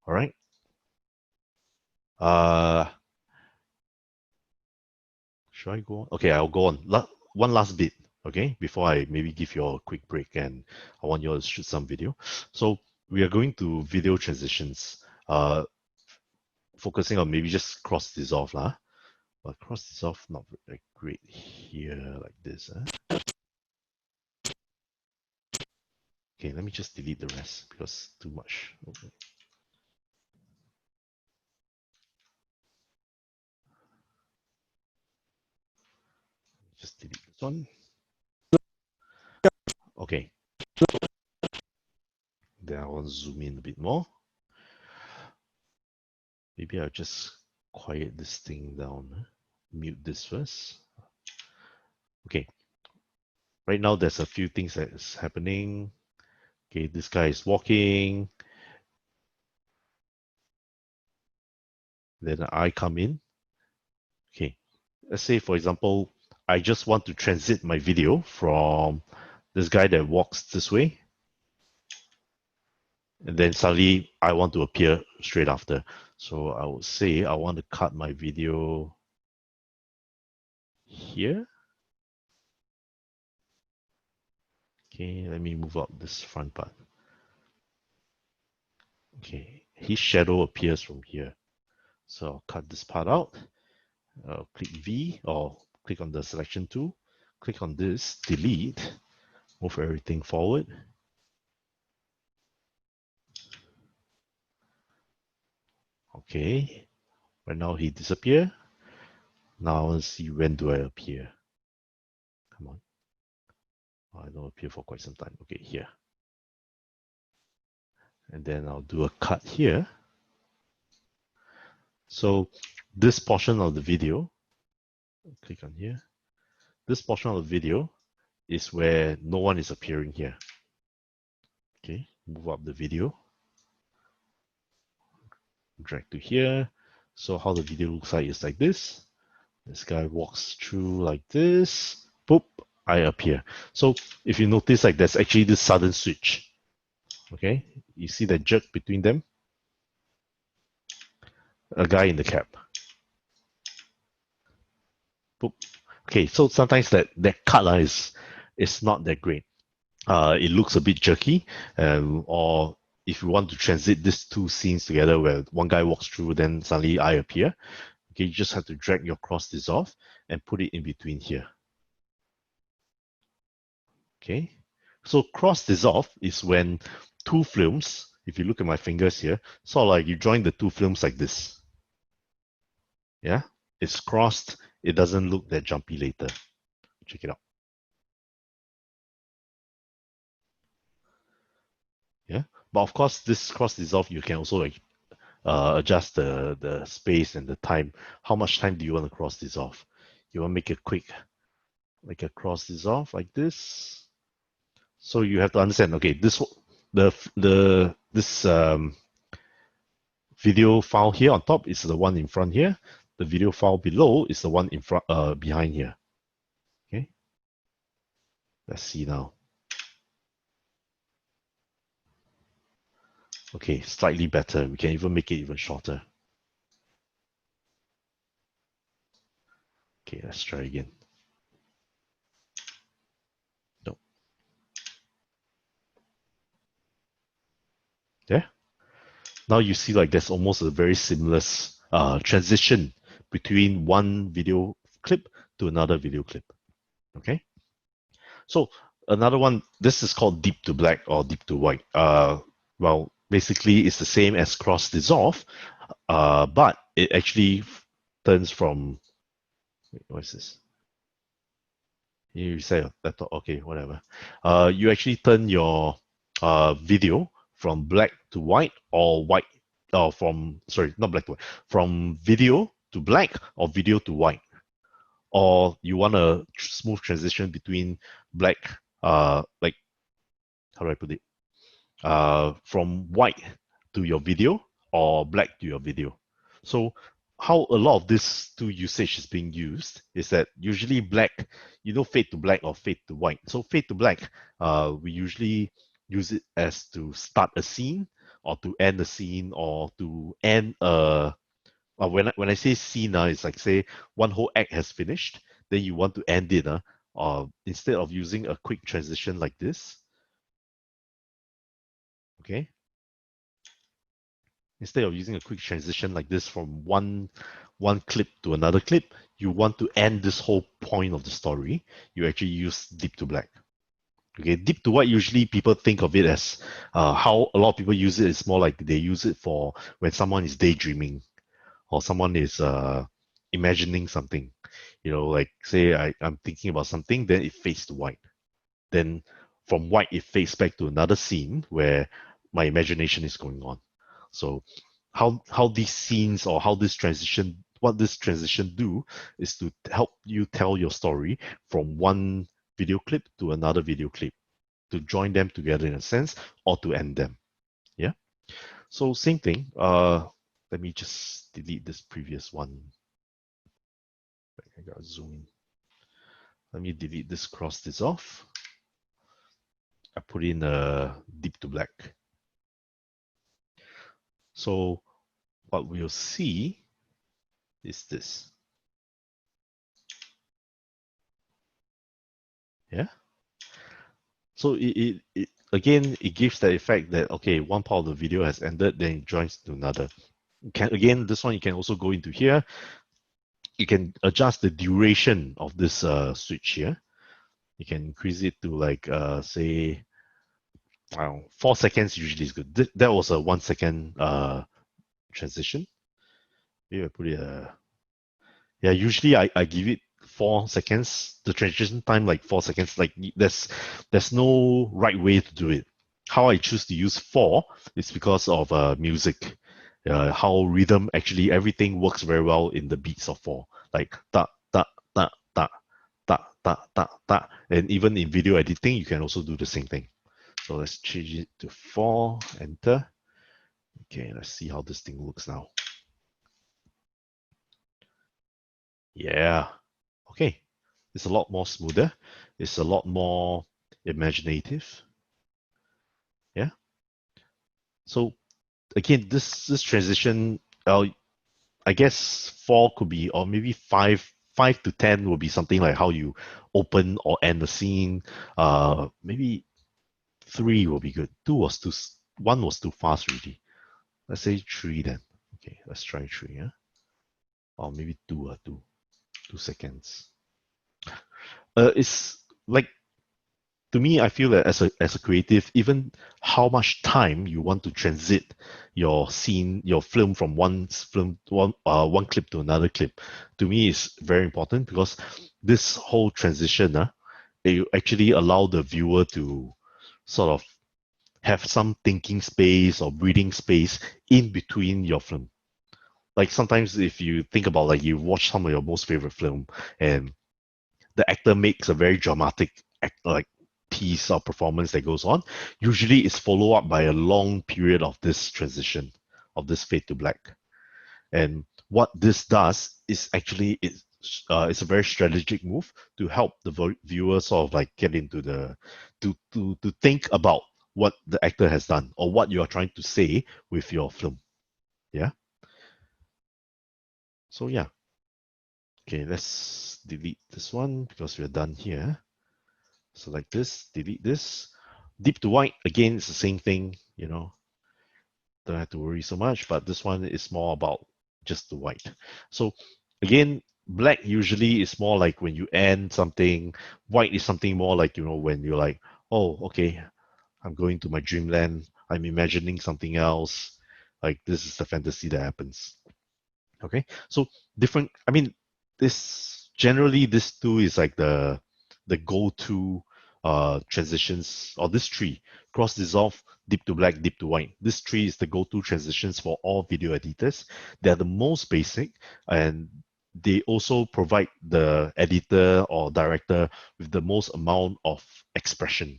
All right? Should I go on? Okay, I'll go on. One last bit, okay, before I maybe give you all a quick break and I want you all to shoot some video. So we are going to video transitions, focusing on maybe just cross dissolve lah. But cross dissolve not very great here like this. Okay, let me just delete the rest because too much. Okay. Just delete this one. Okay. Then I want to zoom in a bit more. Maybe I'll just quiet this thing down. Mute this first. Okay. Right now, there's a few things that is happening. Okay, this guy is walking. Then I come in. Okay, let's say, for example, I just want to transit my video from this guy that walks this way. And then suddenly I want to appear straight after. So I would say I want to cut my video here. Okay, let me move up this front part. Okay, his shadow appears from here. So I'll cut this part out. I'll click V or click on the selection tool. Click on this, delete, move everything forward. Okay, right now he disappear. Now I want to see when do I appear. Come on. Oh, I don't appear for quite some time. Okay, here. And then I'll do a cut here. So this portion of the video, click on here. This portion of the video is where no one is appearing here. Okay, move up the video. Drag to here. So how the video looks like is like this. This guy walks through like this. Boop, I appear. So if you notice, like there's actually this sudden switch. Okay, you see that jerk between them? A guy in the cap. Boop. Okay, so sometimes that cut is not that great. It looks a bit jerky, or if you want to transit these two scenes together where one guy walks through, then suddenly I appear. Okay, you just have to drag your cross dissolve and put it in between here. Okay, so cross dissolve is when two films, if you look at my fingers here, sort of like you join the two films like this. Yeah, it's crossed. It doesn't look that jumpy later. Check it out. Yeah, but of course, this cross dissolve you can also like adjust the space and the time. How much time do you want to cross dissolve? You want to make it quick, like a cross dissolve like this. So you have to understand. Okay, this video file here on top is the one in front here. The video file below is the one in front behind here. Okay, let's see now. Okay, slightly better. We can even make it even shorter. Okay, let's try again. No. There. Now you see like there's almost a very seamless transition between one video clip to another video clip. Okay. So another one, this is called deep to black or deep to white. Well, basically it's the same as cross dissolve, but it actually turns from, wait, what is this? You say laptop, okay, whatever. You actually turn your video from black to white or white, from, sorry, not black to white, from video to black or video to white, or you want a smooth transition between black, like how do I put it, from white to your video or black to your video. So how a lot of this tool usage is being used is that usually black, fade to black or fade to white. So fade to black, we usually use it as to start a scene or to end a scene or to end when I say scene, it's like say one whole act has finished, then you want to end it, instead of using a quick transition like this, okay? Instead of using a quick transition like this from one clip to another clip, you want to end this whole point of the story, you actually use deep to black. Okay, deep to white, usually people think of it as how a lot of people use it is more like they use it for when someone is daydreaming or someone is imagining something. Like say I'm thinking about something, then it fades to white. Then from white, it fades back to another scene where my imagination is going on. So how these scenes or how this transition, what this transition do is to help you tell your story from one video clip to another video clip, to join them together in a sense, or to end them. Yeah. So same thing. Let me just delete this previous one. I gotta zoom in. Let me delete this, cross this off. I put in a deep to black. So what we'll see is this. Yeah. So it again, it gives the effect that, okay, one part of the video has ended, then it joins to another. Again, this one you can also go into here. You can adjust the duration of this switch here. You can increase it to like say, I don't know, 4 seconds usually is good. That was a 1 second transition. Maybe I put it yeah, usually I give it 4 seconds. The transition time like 4 seconds. Like there's no right way to do it. How I choose to use 4 is because of music. How rhythm, actually everything works very well in the beats of 4. Like ta ta ta ta ta ta ta ta. And even in video editing, you can also do the same thing. So let's change it to 4, enter. Okay, let's see how this thing looks now. Yeah. Okay. It's a lot more smoother. It's a lot more imaginative. Yeah. So again, this transition, I guess 4 could be, or maybe 5 to 10 will be something like how you open or end the scene. Maybe 3 will be good. 1 was too fast really. Let's say 3 then. Okay, let's try 3. Yeah. Or maybe 2. 2 seconds. It's like, to me, I feel that as a creative, even how much time you want to transit your scene, your film from one clip to another clip, to me is very important, because this whole transition, it actually allow the viewer to sort of have some thinking space or breathing space in between your film. Like sometimes if you think about, like, you watch some of your most favorite film and the actor makes a very dramatic piece or performance that goes on, usually it's followed up by a long period of this transition, of this fade to black. And what this does is actually it's a very strategic move to help the viewer sort of like get into the to think about what the actor has done or what you are trying to say with your film. Yeah. So yeah. Okay, let's delete this one because we're done here. Select this, delete this. Deep to white, again, it's the same thing, don't have to worry so much, but this one is more about just the white. So again, black usually is more like when you end something. White is something more like, when you're like, oh, okay, I'm going to my dreamland, I'm imagining something else, like this is the fantasy that happens. Okay, so different, this tool is like the go-to transitions, or this tree, cross dissolve, deep to black, deep to white. This tree is the go-to transitions for all video editors. They're the most basic, and they also provide the editor or director with the most amount of expression.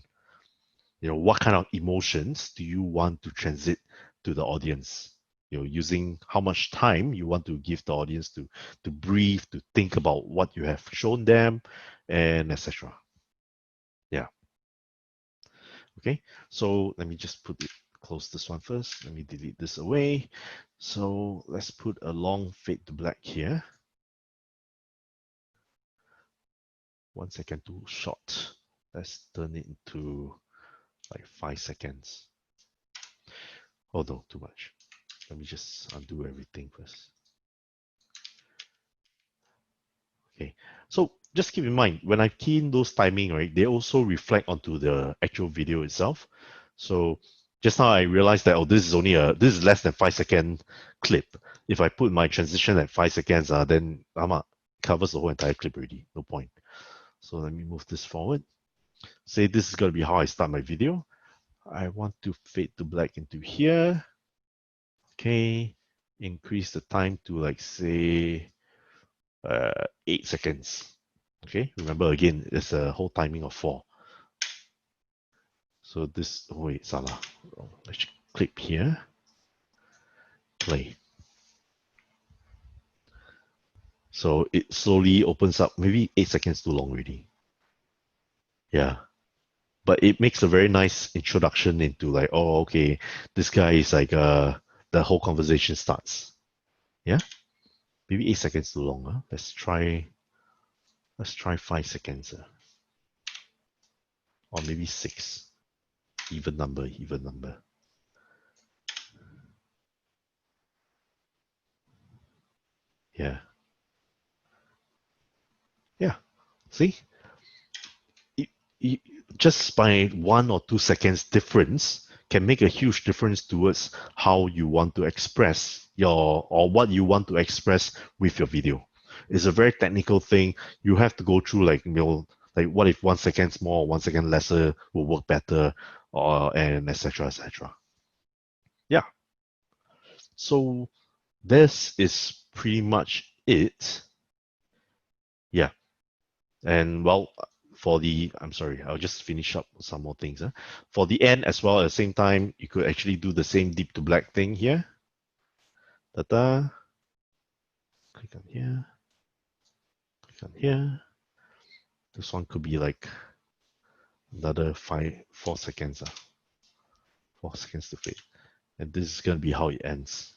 You know, what kind of emotions do you want to transit to the audience? You know, using how much time you want to give the audience to breathe, to think about what you have shown them, and etc. Yeah. Okay. So let me just close this one first. Let me delete this away. So let's put a long fade to black here. 1 second too short. Let's turn it into like 5 seconds. Oh no, too much. Let me just undo everything first. Okay, so just keep in mind, when I key in those timing, right, they also reflect onto the actual video itself. So just now I realized that, oh, this is less than 5 second clip. If I put my transition at 5 seconds, then covers the whole entire clip already, no point. So let me move this forward. Say this is gonna be how I start my video. I want to fade to black into here. Okay, increase the time to like say 8 seconds. Okay, remember again, it's a whole timing of 4. So this, oh wait, salah. Let's click here, play. So it slowly opens up, maybe 8 seconds too long already. Yeah. But it makes a very nice introduction into like, oh, okay, this guy is like, the whole conversation starts. Yeah? Maybe 8 seconds too long. Huh? Let's try 5 seconds. Or maybe 6. Even number. Yeah. Yeah. See? Just by 1 or 2 seconds difference can make a huge difference towards how you want to express or what you want to express with your video. It's a very technical thing. You have to go through like, you know, like what if 1 second more, 1 second lesser will work better, or and etc. etc. Yeah. So this is pretty much it. Yeah. And well, I'm sorry, I'll just finish up some more things. For the end as well, at the same time, you could actually do the same deep to black thing here. Ta-da. Click on here. Click on here. This one could be like another 4 seconds. 4 seconds to fade. And this is going to be how it ends.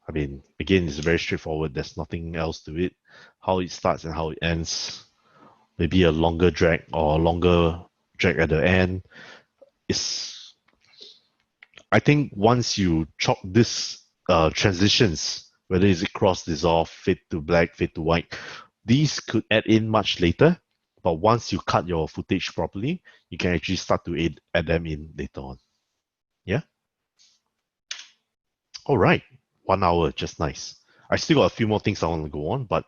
I mean, again, it's very straightforward. There's nothing else to it. How it starts and how it ends. Maybe a longer drag or a longer drag at the end. I think once you chop this transitions, whether is it cross dissolve, fade to black, fade to white, these could add in much later. But once you cut your footage properly, you can actually start to add them in later on. Yeah. All right. 1 hour, just nice. I still got a few more things I want to go on, but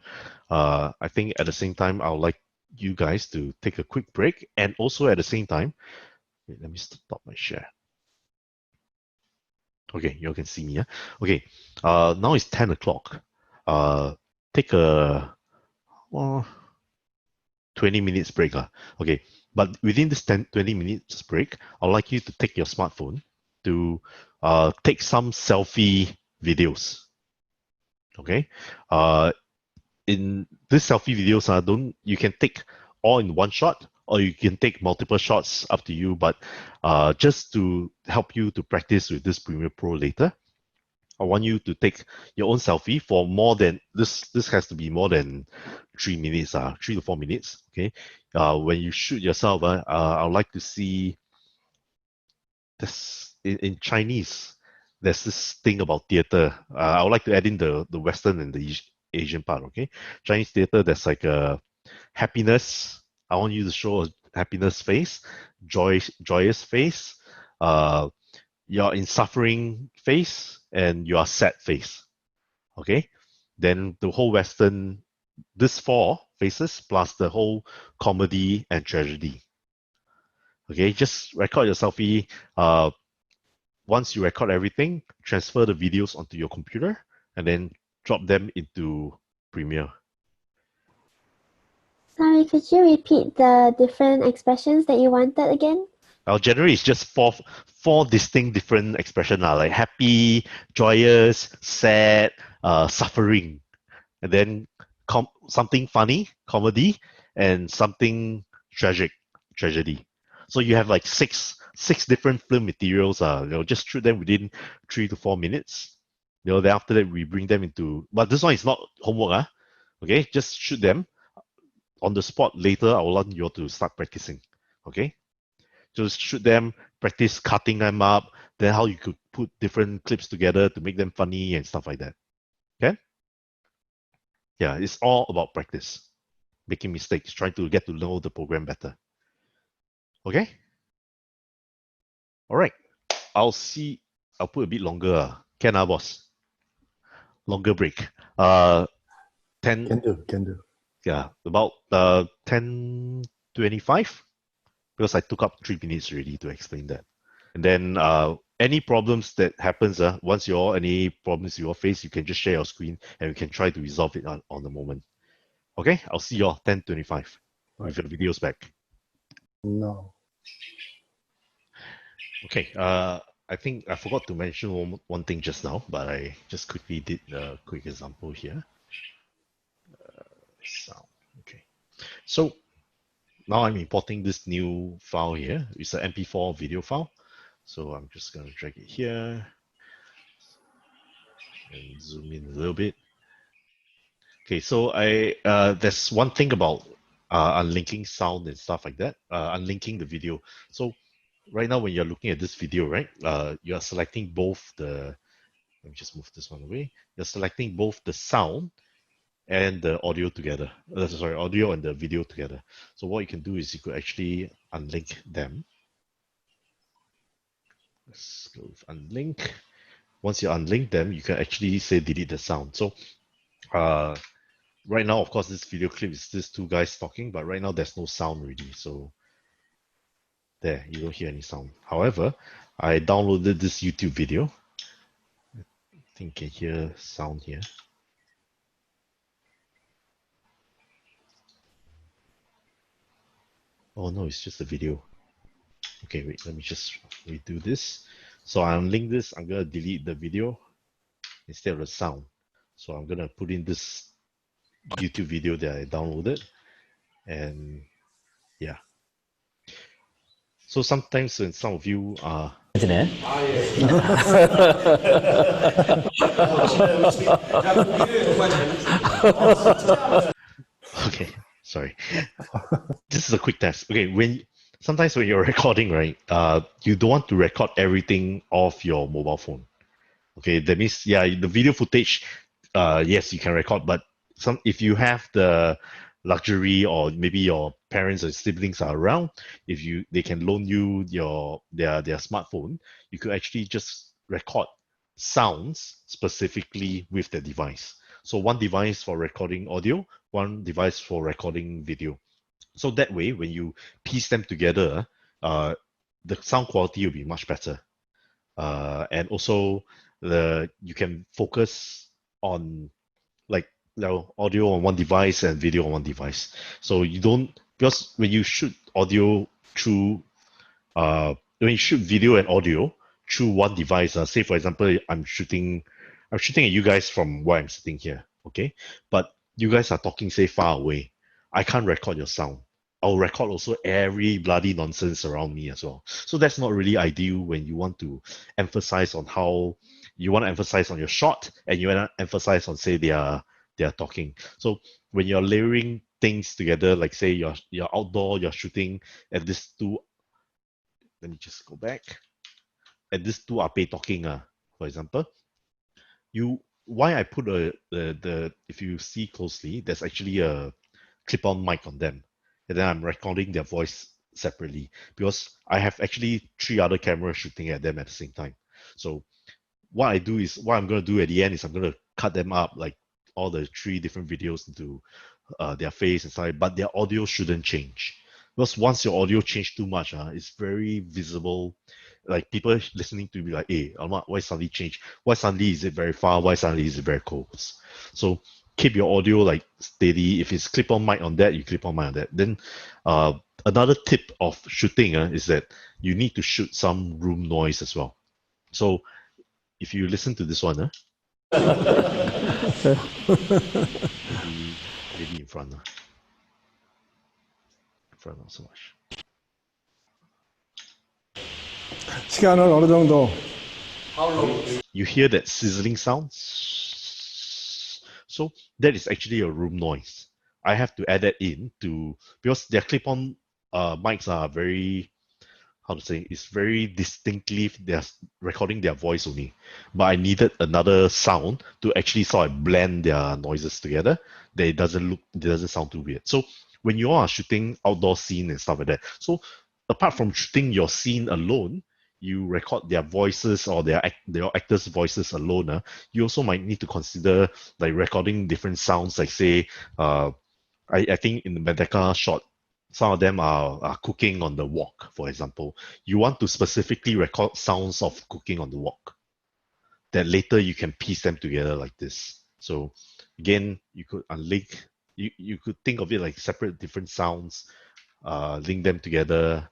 I think at the same time, I would like you guys to take a quick break, and also at the same time, wait, let me stop my share. Okay, you all can see me. Okay, now it's 10 o'clock. Take a 20 minutes break. Okay, but within this 20 minutes break, I'd like you to take your smartphone to take some selfie videos. Okay, in this selfie videos, you can take all in one shot, or you can take multiple shots, up to you. But just to help you to practice with this Premiere Pro later, I want you to take your own selfie for more than this. This has to be more than 3 minutes, 3 to 4 minutes. Okay. When you shoot yourself, I would like to see this in Chinese. There's this thing about theater. I would like to add in the Western and the Asian part. Okay, Chinese theater. There's like a happiness. I want you to show a happiness face, joyous face. You're in suffering face, and you are sad face. Okay, then the whole Western this 4 faces plus the whole comedy and tragedy. Okay, just record your selfie. Once you record everything, transfer the videos onto your computer and then drop them into Premiere. Sorry, could you repeat the different expressions that you wanted again? Now, generally, it's just four distinct different expressions, like happy, joyous, sad, suffering, and then something funny, comedy, and something tragic, tragedy. So you have like six different film materials. Just shoot them within 3 to 4 minutes. Then after that we bring them into. But this one is not homework. Okay, just shoot them on the spot. Later, I will want you all to start practicing. Okay. Just shoot them, practice cutting them up, then how you could put different clips together to make them funny and stuff like that. Okay? Yeah, it's all about practice. Making mistakes, trying to get to know the program better. Okay? All right. I'll put a bit longer. Can boss? Longer break. 10. Can do. Yeah, about 10:25. Because I took up 3 minutes already to explain that. And then any problems that happens, once any problems you all face, you can just share your screen and we can try to resolve it on the moment. Okay, I'll see you all 10:25 with your videos back. No. Okay, I think I forgot to mention one thing just now, but I just quickly did a quick example here. Sound. Okay, so now I'm importing this new file here. It's an MP4 video file. So I'm just going to drag it here and zoom in a little bit. Okay, so there's one thing about unlinking sound and stuff like that, unlinking the video. So right now when you're looking at this video, right, you're selecting both let me just move this one away. You're selecting both the sound and the audio together. Sorry, audio and the video together. So what you can do is you could actually unlink them. Let's go with unlink. Once you unlink them, you can actually say delete the sound. So right now, of course, this video clip is these 2 guys talking, but right now there's no sound really. So there, you don't hear any sound. However, I downloaded this YouTube video. I think you can hear sound here. Oh no, it's just a video. Okay, wait, let me just redo this. So I unlink this, I'm gonna delete the video instead of the sound. So I'm gonna put in this YouTube video that I downloaded, and yeah. So sometimes when some of you are okay, sorry. This is a quick test. Okay, sometimes when you're recording, right, you don't want to record everything off your mobile phone. Okay, that means the video footage, yes, you can record, but if you have the luxury or maybe your parents or siblings are around, they can loan you their smartphone, you could actually just record sounds specifically with the device. So one device for recording audio, one device for recording video. So that way, when you piece them together, the sound quality will be much better. And also you can focus on audio on one device and video on one device. So because when you shoot audio through when you shoot video and audio through one device, say for example I'm shooting at you guys from where I'm sitting here, okay, but you guys are talking say far away, I can't record your sound. I'll record also every bloody nonsense around me as well. So that's not really ideal when you want to emphasize on your shot and you want to emphasize on say they are talking. So when you're layering things together, like say you're outdoor, you're shooting at this two. Let me just go back. At this two ape talking, for example, why I put if you see closely, there's actually a clip-on mic on them. And then I'm recording their voice separately because I have actually 3 other cameras shooting at them at the same time. So what I'm going to do at the end is I'm going to cut them up like all the 3 different videos into their face and stuff, but their audio shouldn't change. Because once your audio change too much, it's very visible. Like people listening to be like, hey, Alamak, why suddenly change? Why suddenly is it very far? Why suddenly is it very close? So keep your audio like steady. If it's clip on mic on that, you clip on mic on that. Then another tip of shooting is that you need to shoot some room noise as well. So if you listen to this one, maybe in front. In front not so much. 시간은 어느 정도? You hear that sizzling sound? So that is actually a room noise. I have to add that in because their clip-on mics are very, how to say, it's very distinctly, they're recording their voice only. But I needed another sound to actually sort of blend their noises together, that it doesn't sound too weird. So when you are shooting outdoor scene and stuff like that, so apart from shooting your scene alone, you record their voices or their actors' voices alone, you also might need to consider like recording different sounds, like say, I think in the Merdeka shot, some of them are cooking on the wok, for example. You want to specifically record sounds of cooking on the wok, that later you can piece them together like this. So again, you could unlink, you could think of it like separate different sounds, link them together.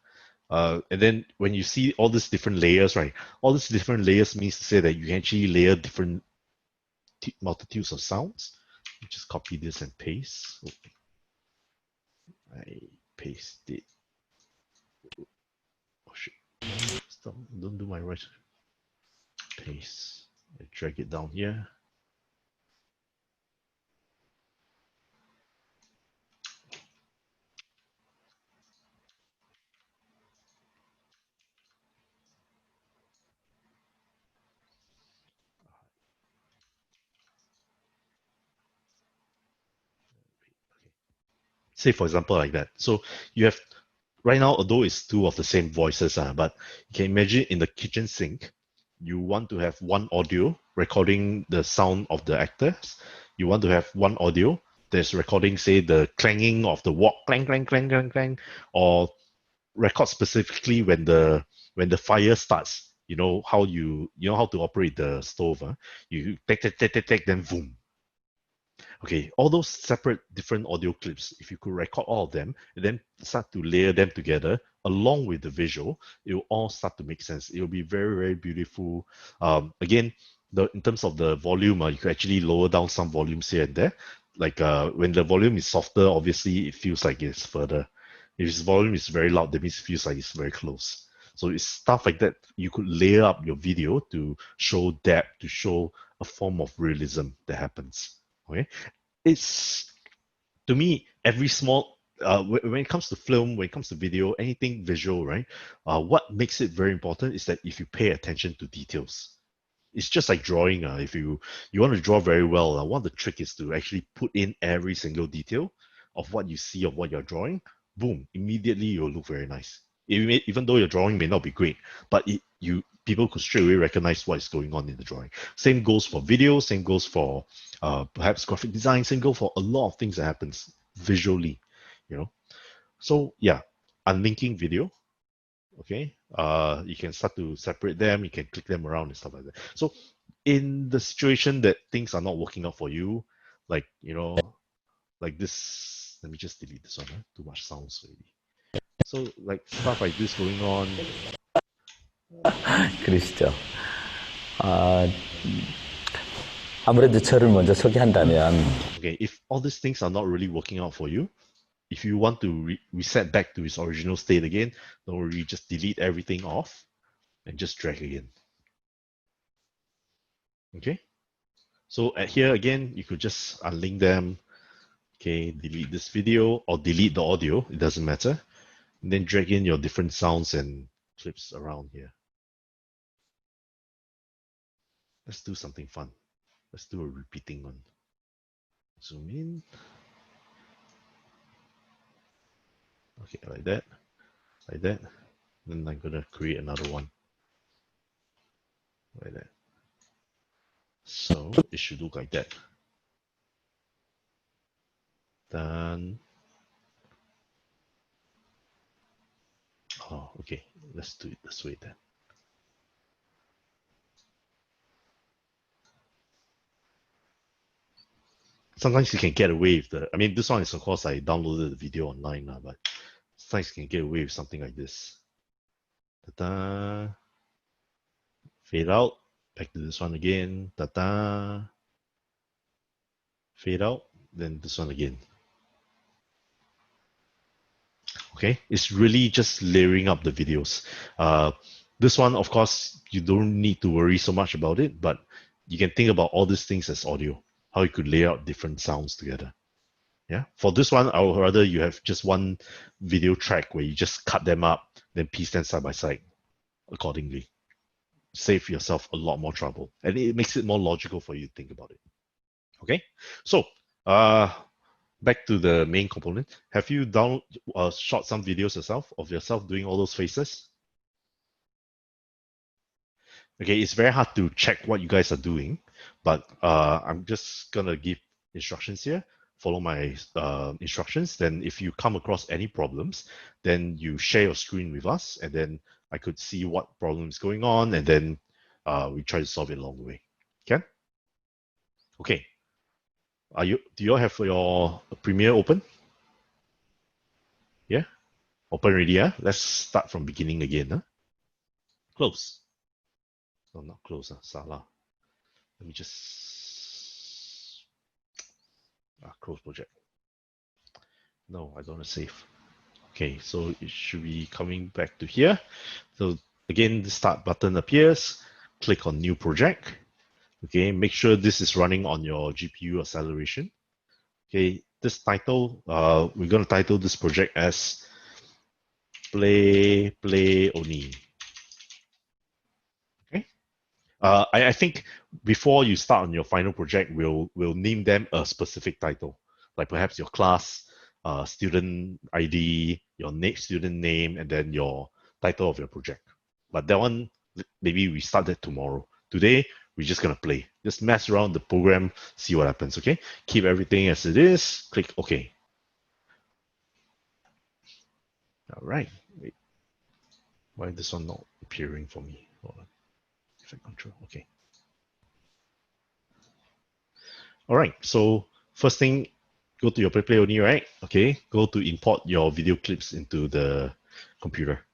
And then when you see all these different layers, right? All these different layers means to say that you can actually layer different multitudes of sounds. Just copy this and paste. Okay. I paste it. Oh shit. Stop. Don't do my right. Paste. I drag it down here. Say for example like that. So you have right now, although it's 2 of the same voices, but you can imagine in the kitchen sink, you want to have one audio recording the sound of the actors. You want to have one audio that's recording, say, the clanging of the wok, clang, clang, clang, clang, clang, or record specifically when the fire starts. You know how you know how to operate the stove. You take, then boom. Okay, all those separate different audio clips, if you could record all of them and then start to layer them together along with the visual, it will all start to make sense. It will be very, very beautiful. Again, in terms of the volume, you can actually lower down some volumes here and there. Like when the volume is softer, obviously it feels like it's further. If its volume is very loud, that means it feels like it's very close. So it's stuff like that. You could layer up your video to show depth, to show a form of realism that happens. Okay, it's, to me, every small when it comes to film, when it comes to video, anything visual, right? What makes it very important is that if you pay attention to details. It's just like drawing. If you want to draw very well, one of the trick is to actually put in every single detail of what you see of what you're drawing. Boom! Immediately you'll look very nice. Even though your drawing may not be great, but people could straight away recognize what is going on in the drawing. Same goes for video. Same goes for perhaps graphic design. Same goes for a lot of things that happens visually. So yeah, unlinking video. Okay, you can start to separate them. You can click them around and stuff like that. So in the situation that things are not working out for you, like like this, let me just delete this one. Too much sounds already. So like stuff like this going on. 그러시죠. 아무래도 저를 먼저 소개한다면. Okay, if all these things are not really working out for you, if you want to reset back to its original state again, don't worry, just delete everything off and just drag again. Okay, so at here again, you could just unlink them. Okay, delete this video or delete the audio, it doesn't matter. And then drag in your different sounds and clips around here. Let's do something fun. Let's do a repeating one. Zoom in. Okay, like that. Then I'm gonna create another one. Like that. So it should look like that. Done. Oh, okay. Let's do it this way then. Sometimes you can get away with the. I mean, this one is of course I downloaded the video online, but sometimes you can get away with something like this. Ta-da. Fade out. Back to this one again. Ta-da. Fade out. Then this one again. Okay, it's really just layering up the videos. This one, of course, you don't need to worry so much about it, but you can think about all these things as audio, how you could lay out different sounds together. Yeah, for this one, I would rather you have just one video track where you just cut them up, then piece them side by side accordingly. Save yourself a lot more trouble, and it makes it more logical for you to think about it. Okay, so back to the main component. Have you shot some videos yourself of yourself doing all those faces? Okay, it's very hard to check what you guys are doing, but I'm just gonna give instructions here. Follow my instructions. Then if you come across any problems, then you share your screen with us, and then I could see what problem is going on, and then we try to solve it along the way. Okay? Okay. Do you all have your Premiere open? Yeah? Open already, yeah? Let's start from beginning again. Huh? Close. No, not close, Salah. Let me just close project. No, I don't want to save. Okay, so it should be coming back to here. So again, the start button appears. Click on new project. Okay, make sure this is running on your GPU acceleration. Okay, this title, we're going to title this project as Play Only. Okay. I think before you start on your final project, we'll name them a specific title, like perhaps your class, student ID, your student name, and then your title of your project. But that one, maybe we start that tomorrow. Today, we're just gonna play. Just mess around the program, see what happens. Okay. Keep everything as it is. Click OK. All right. Wait. Why is this one not appearing for me? Hold on. Effect control. Okay. All right. So first thing, go to your Play Only, right? Okay. Go to import your video clips into the computer.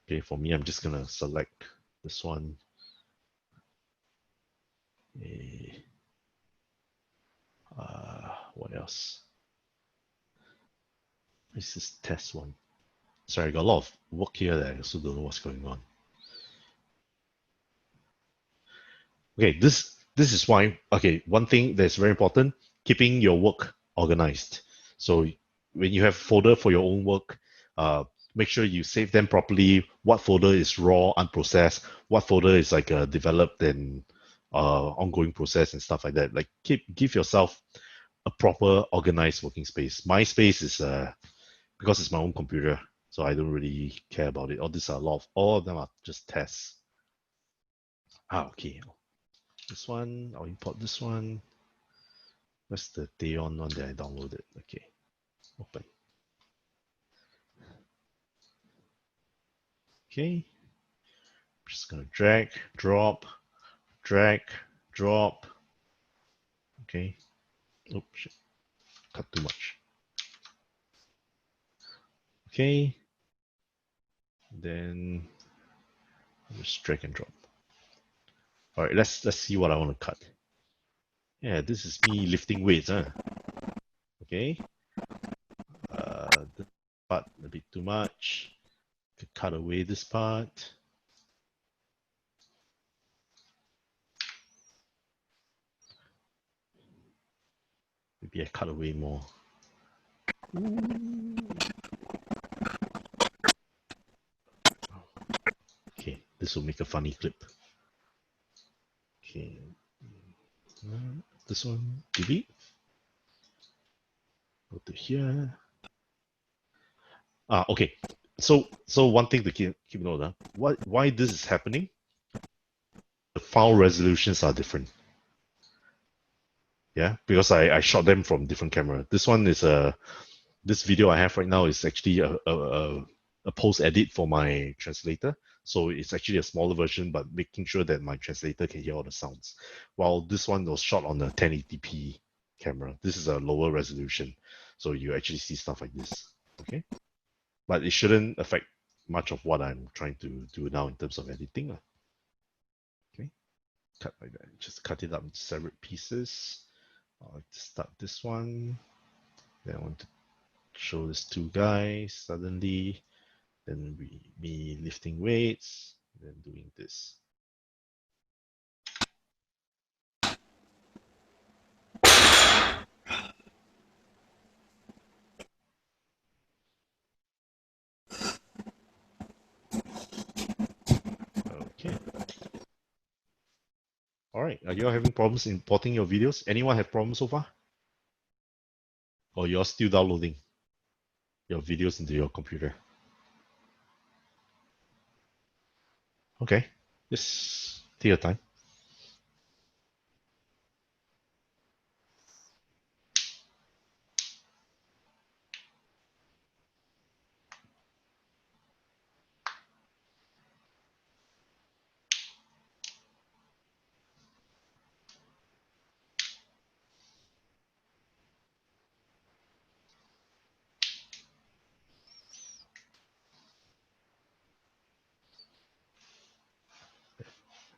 Okay. For me, I'm just gonna select this one. What else? This is test one. Sorry, I got a lot of work here that I also don't know what's going on. Okay, this is why. Okay, one thing that's very important: keeping your work organized. So when you have folder for your own work, make sure you save them properly. What folder is raw, unprocessed? What folder is like a developed and ongoing process and stuff like that. Like give yourself a proper organized working space. My space is because it's my own computer, so I don't really care about it. All of them are just tests. Okay. This one, I'll import this one. That's the Dayon one that I downloaded. Okay, open. Okay, I'm just gonna drag, drop. Okay. Oops, shit. Cut too much. Okay. Then I'll just drag and drop. All right, let's see what I want to cut. Yeah, this is me lifting weights, huh? Okay. This part a bit too much. Could cut away this part. Maybe I cut away more. Okay, this will make a funny clip. Okay, this one, delete. Go to here. Okay. So one thing to keep note, why this is happening? The file resolutions are different. Yeah, because I shot them from different camera. This one is this video I have right now is actually a post edit for my translator. So it's actually a smaller version, but making sure that my translator can hear all the sounds. While this one was shot on a 1080p camera. This is a lower resolution. So you actually see stuff like this. Okay. But it shouldn't affect much of what I'm trying to do now in terms of editing. Okay. Cut like that. Just cut it up into separate pieces. I'll start this one. Then I want to show these two guys suddenly. Then me lifting weights. Then doing this. Okay. All right. Are you all having problems importing your videos? Anyone have problems so far? Or you're still downloading your videos into your computer? Okay. Just take your time.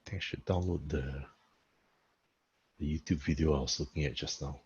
I think I should download the YouTube video I was looking at just now.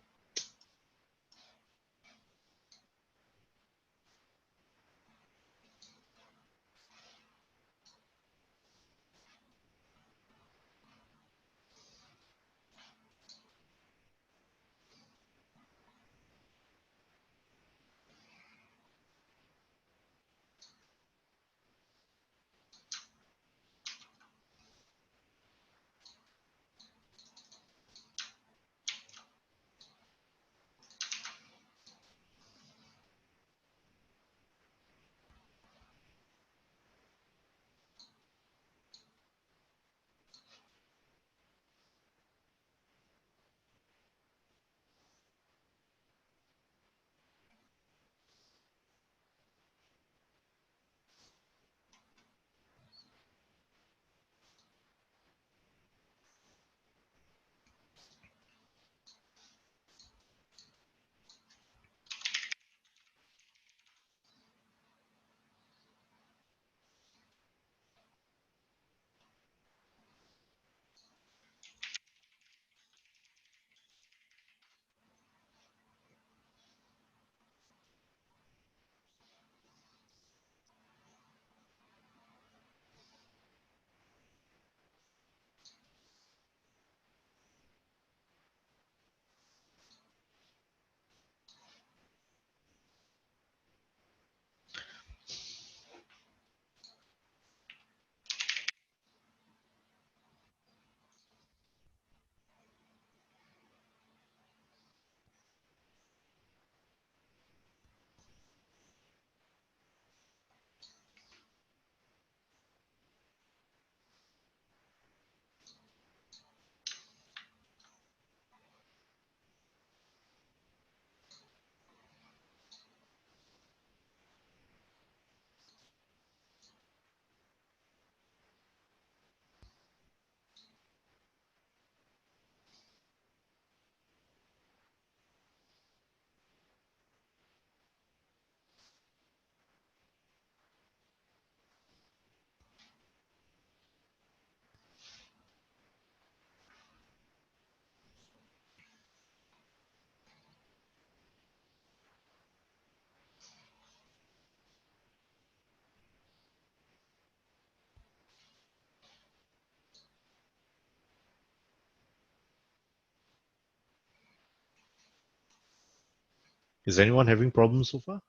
Is anyone having problems so far?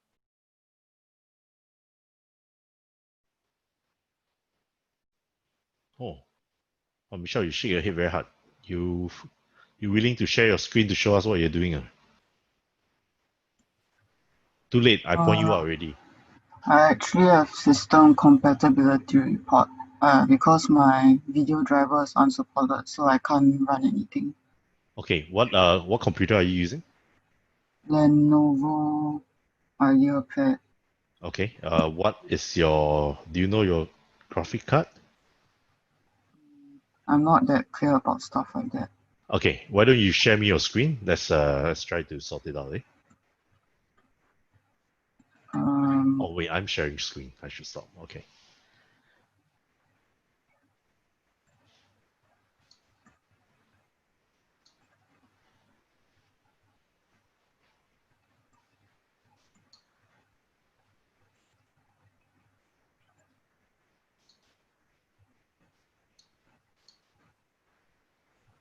Oh, Michelle, you shake your head very hard. You willing to share your screen to show us what you're doing? Too late. I point you out already. I actually have system compatibility report because my video driver is unsupported, so I can't run anything. Okay, what computer are you using? Lenovo IdeaPad. Okay, what is your, do you know your graphic card? I'm not that clear about stuff like that. Okay, why don't you share me your screen? Let's try to sort it out, eh? Oh wait, I'm sharing screen. I should stop. Okay.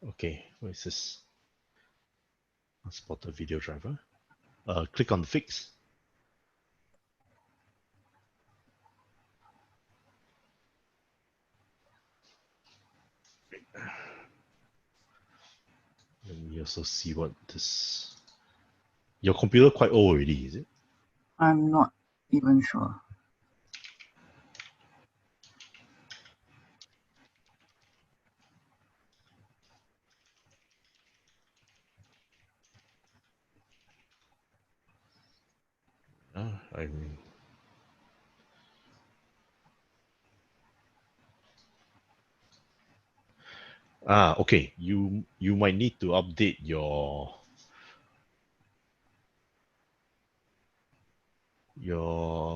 Okay, what is this? Spot the video driver. Click on fix. Let me also see what this. Your computer quite old already, is it? I'm not even sure. I mean, okay. You might need to update your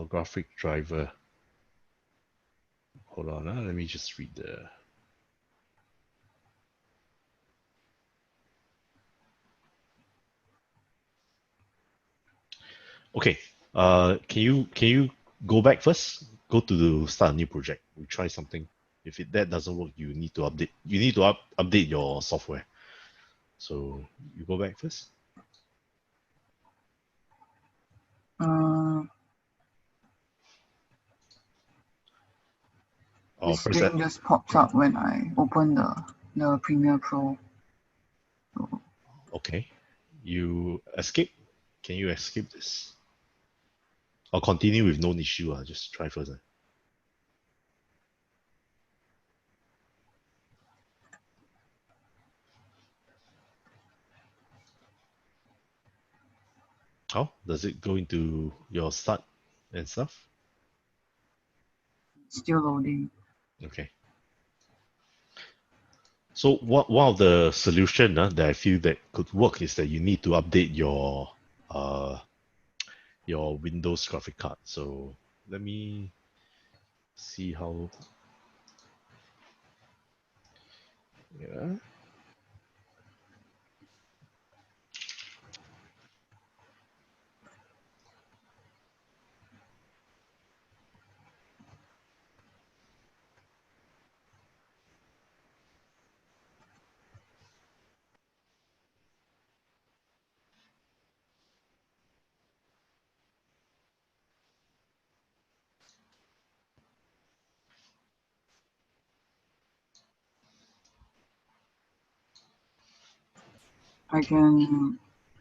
graphic driver. Hold on, let me just read the. Okay. Can you go back first? Go to the start a new project. We try something. If that doesn't work, you need to update. You need to update your software. So you go back first. Or This press that. screen just pops up when I open the Premiere Pro. Okay. You escape. Can you escape this? Or continue with no issue. Just try first. How does it go into your start and stuff? Still loading. Okay. So one of the solution that I feel that could work is that you need to update your Windows graphic card. So let me see how. Yeah. I can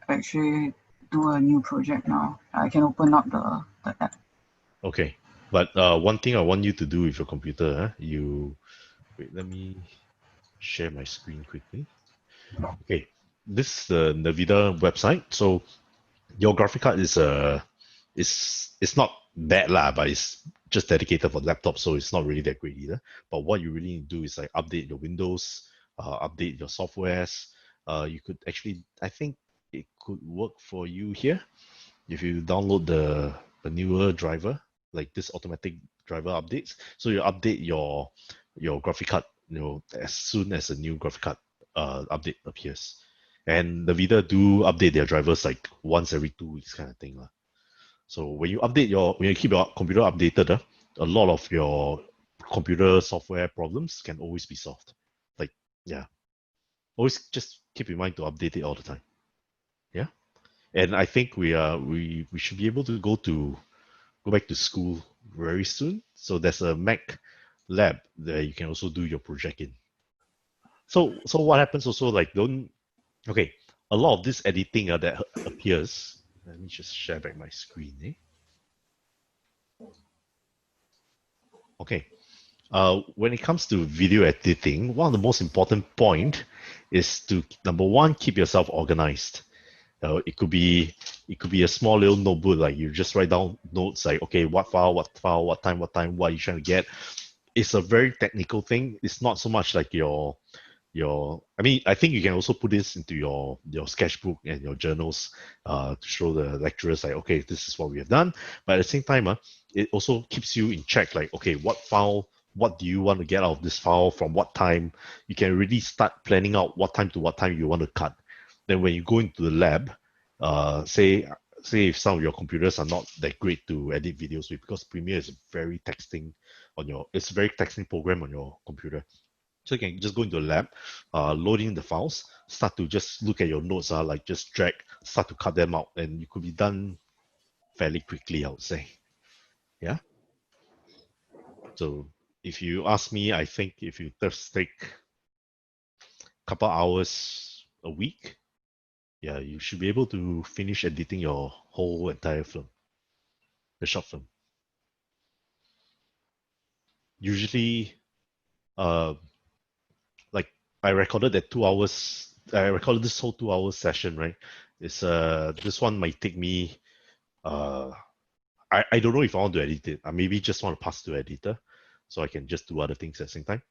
actually do a new project now. I can open up the app. Okay. But one thing I want you to do with your computer, you wait. Let me share my screen quickly. Okay. This is the Nvidia website. So your graphic card is not bad lah, but it's just dedicated for laptop, so it's not really that great either. But what you really need to do is like update your Windows, update your softwares. You could actually, I think it could work for you here if you download the newer driver, like this automatic driver updates. So you update your graphic card, as soon as a new graphic card update appears. And the Nvidia do update their drivers like once every 2 weeks kind of thing. So when you keep your computer updated, a lot of your computer software problems can always be solved. Like, yeah. Always just keep in mind to update it all the time. Yeah. And I think we should be able to go back to school very soon. So there's a Mac lab that you can also do your project in. So what happens also, like, don't okay, a lot of this editing that appears. Let me just share back my screen. Okay. When it comes to video editing, one of the most important point is to, number one, keep yourself organized. It could be a small little notebook, like you just write down notes like, okay, what file, what time, what are you trying to get. It's a very technical thing. It's not so much like I mean, I think you can also put this into your sketchbook and your journals to show the lecturers like, okay, this is what we have done. But at the same time, it also keeps you in check, like, okay, what do you want to get out of this file from what time? You can really start planning out what time to what time you want to cut. Then when you go into the lab, say if some of your computers are not that great to edit videos with, because Premiere is very texting it's a very texting program on your computer. So you can just go into the lab, load in the files, start to just look at your notes, like just drag, start to cut them out, and you could be done fairly quickly, I would say. Yeah. So if you ask me, I think if you just take a couple hours a week, yeah, you should be able to finish editing your whole entire film, the short film. Usually, like I recorded that 2 hours. I recorded this whole 2 hour session, right? This one might take me. I don't know if I want to edit it. I maybe just want to pass to editor, so I can just do other things at the same time.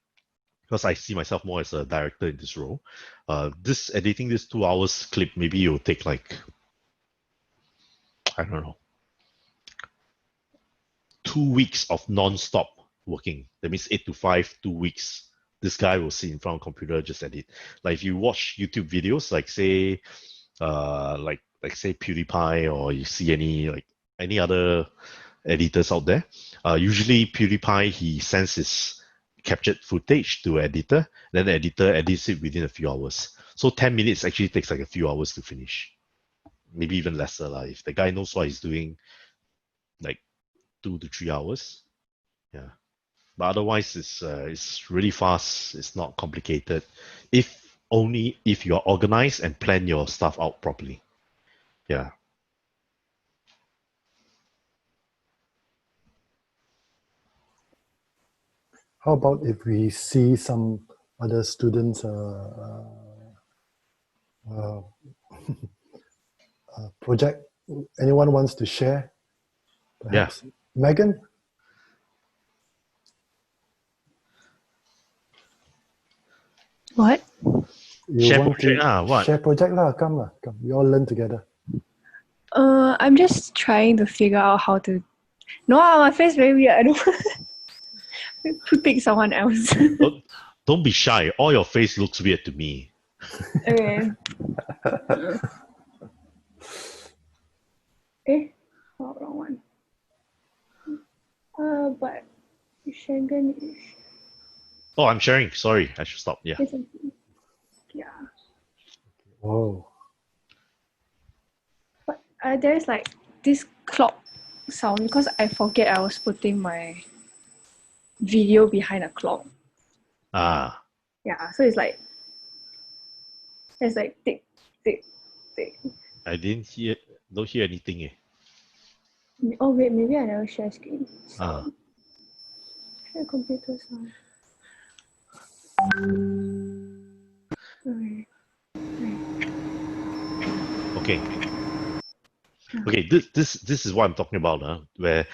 Because I see myself more as a director in this role. Editing this 2 hours clip, maybe it will take like, I don't know, 2 weeks of non-stop working. That means 8 to 5, 2 weeks. This guy will sit in front of a computer, just edit. Like if you watch YouTube videos, like say, say PewDiePie, or you see any other editors out there, usually PewDiePie, he sends his captured footage to editor, then the editor edits it within a few hours. So 10 minutes actually takes like a few hours to finish, maybe even lesser if the guy knows what he's doing, like 2 to 3 hours. Yeah, but otherwise it's really fast. It's not complicated, if you're organized and plan your stuff out properly. Yeah. How about if we see some other students project? Anyone wants to share? Perhaps Megan? What? You Share want project, to what? share project lah? Come. We all learn together. I'm just trying to figure out how to. No, my face very weird. I don't. Pick someone else. Don't be shy. All your face looks weird to me. Okay. Oh, wrong one. But Schengen is. Oh, I'm sharing. Sorry, I should stop. Yeah. Yeah. Oh. But there's like this clock sound because I forget I was putting my video behind a clock. Ah. Yeah, so it's like tick, tick, tick. I don't hear anything. Oh wait, maybe I never share screen. Ah. Share computer sound. Okay. Okay, this is what I'm talking about, where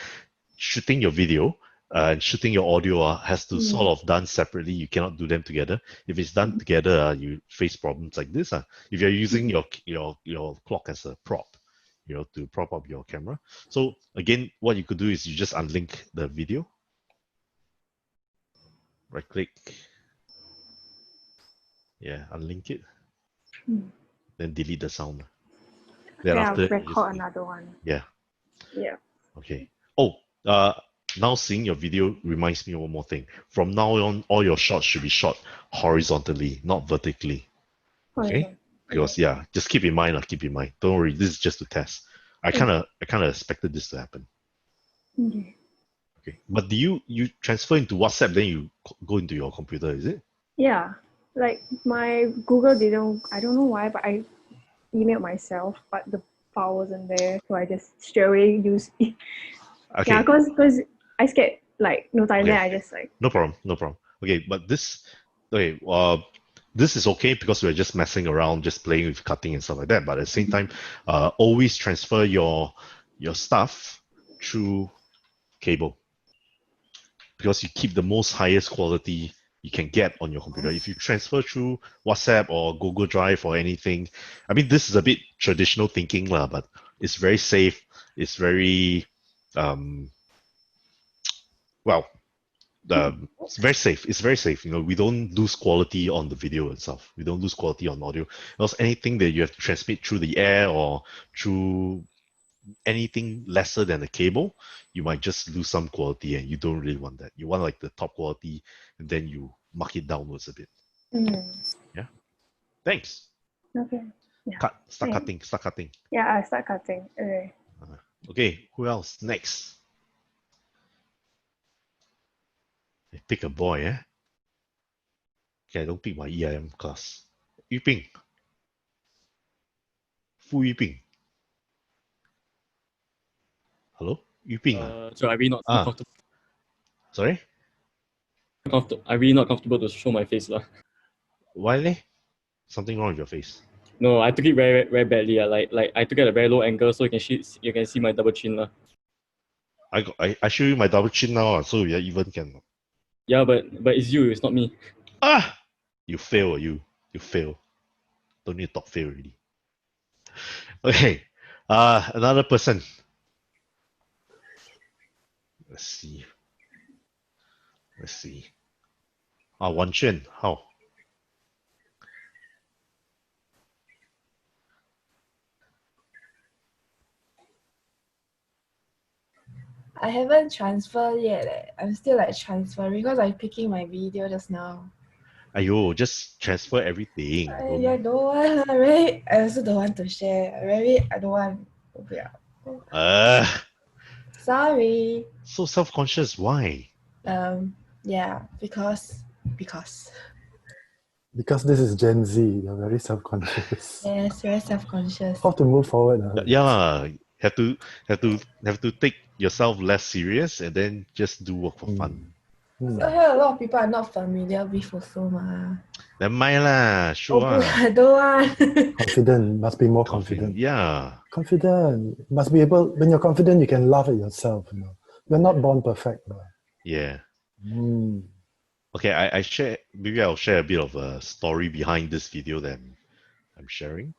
shooting your video and shooting your audio has to sort of done separately. You cannot do them together. If it's done together, you face problems like this. If you're using your clock as a prop, to prop up your camera. So again, what you could do is you just unlink the video. Right click. Yeah, unlink it. Then delete the sound. Then I'll after record another one. Yeah. Yeah. Okay. Oh, now seeing your video reminds me of one more thing. From now on, all your shots should be shot horizontally, not vertically. Okay? Because just keep in mind. Don't worry, this is just to test. I kind of expected this to happen. Okay. Okay. But do you transfer into WhatsApp, then you go into your computer, is it? Yeah. Like my Google didn't, I don't know why, but I emailed myself, but the file wasn't there, so I just straight away use it. Okay. Yeah, because I scared like no time. Okay. Then I just like No problem, no problem. Okay, but this this is okay because we're just messing around, just playing with cutting and stuff like that. But at the same time, always transfer your stuff through cable because you keep the most highest quality you can get on your computer. If you transfer through WhatsApp or Google Drive or anything, I mean, this is a bit traditional thinking lah, but it's very safe. It's very well, it's very safe. It's very safe. You know, we don't lose quality on the video itself. We don't lose quality on audio. Because anything that you have to transmit through the air or through anything lesser than a cable, you might just lose some quality, and you don't really want that. You want like the top quality, and then you mark it downwards a bit. Yeah. Thanks. okay. Yeah. Cut. Start Thanks. cutting. Start cutting. Yeah, I start cutting. Okay. Okay. Who else? Next. Pick a boy, eh? Okay, I don't pick my EIM class. Yu Ping. Fu Yu Ping. Hello? Yu Ping. So I really not comfortable. Sorry? I really not comfortable to show my face lah. Why leh? Something wrong with your face. No, I took it very very badly. Like I took it at a very low angle, so you can see my double chin lah. I show you my double chin now, so you even can. Yeah, but it's you, it's not me. Ah! You fail, you fail. Don't need to talk fail already. Okay. Another person. Let's see. Wan Xuan, how? I haven't transferred yet. I'm still like transferring because I'm picking my video just now. Ayo, just transfer everything. I don't want. I also don't want to share. I don't want. Sorry. So self-conscious. Why? Yeah, because. Because this is Gen Z, you're very self-conscious. Yes, very self-conscious. How to move forward? Yeah, have to take yourself less serious and then just do work for fun. So here a lot of people are not familiar with also ma. Never mind lah, sure. I don't want. Confident, must be more confident. Yeah. Confident, must be able. When you're confident, you can laugh at yourself. You know, you're not born perfect. But. Yeah. Okay, I share. Maybe I'll share a bit of a story behind this video that I'm sharing.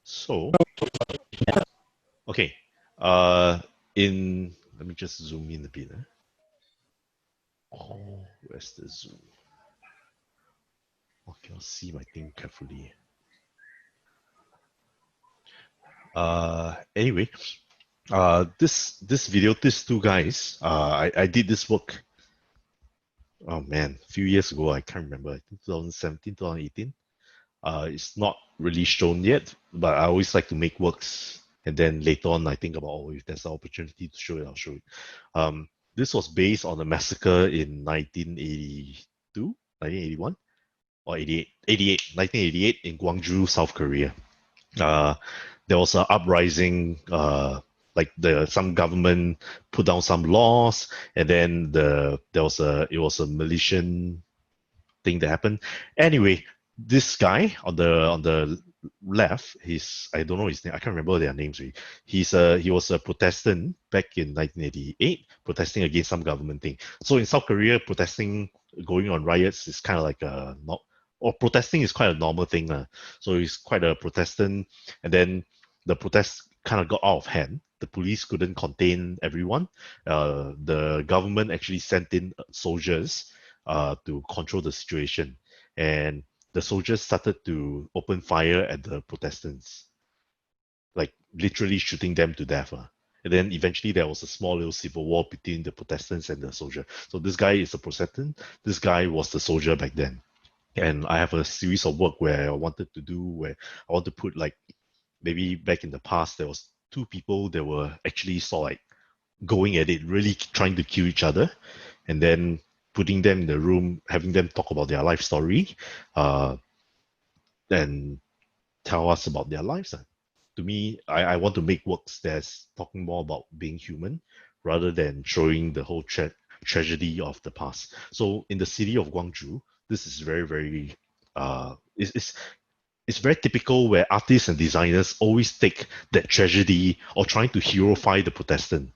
So, okay. Let me just zoom in a bit. Oh, where's the zoom? Okay, I'll see my thing carefully. Anyway, this video, these two guys, I did this work. Oh man, a few years ago, I can't remember. I think 2017, 2018. It's not really shown yet, but I always like to make works, and then later on, I think about, oh, if there's an opportunity to show it, I'll show it. This was based on a massacre in 1982, 1981, or 1988 in Gwangju, South Korea. There was an uprising, like some government put down some laws, and then it was a militant thing that happened. Anyway, this guy on the left, I don't know his name. I can't remember their names really. He was a Protestant back in 1988, protesting against some government thing. So in South Korea, protesting, going on riots is kind of like protesting is quite a normal thing. So he's quite a Protestant, and then the protest kind of got out of hand. The police couldn't contain everyone. The government actually sent in soldiers to control the situation, and the soldiers started to open fire at the Protestants, like literally shooting them to death. And then eventually there was a small little civil war between the Protestants and the soldier. So this guy is a Protestant. This guy was the soldier back then. And I have a series of work where I want to put, like, maybe back in the past, there was two people that were actually sort of like going at it, really trying to kill each other, and then putting them in the room, having them talk about their life story, and tell us about their lives. To me, I want to make works that's talking more about being human rather than showing the whole tragedy of the past. So in the city of Gwangju, this is very, very it's very typical where artists and designers always take that tragedy or trying to heroify the Protestant,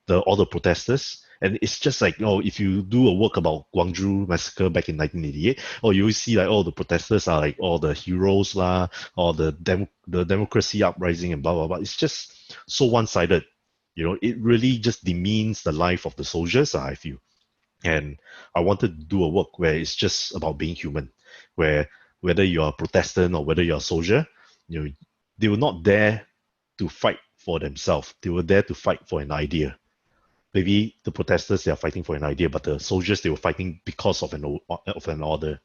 all the protesters. And it's just like, if you do a work about Gwangju massacre back in 1988, or you will see like, the protesters are like all the heroes lah, or the democracy uprising and blah, blah, blah. It's just so one-sided. It really just demeans the life of the soldiers, I feel. And I wanted to do a work where it's just about being human, where whether you're a Protestant or whether you're a soldier, they were not there to fight for themselves. They were there to fight for an idea. Maybe the protesters, they are fighting for an idea, but the soldiers, they were fighting because of an order.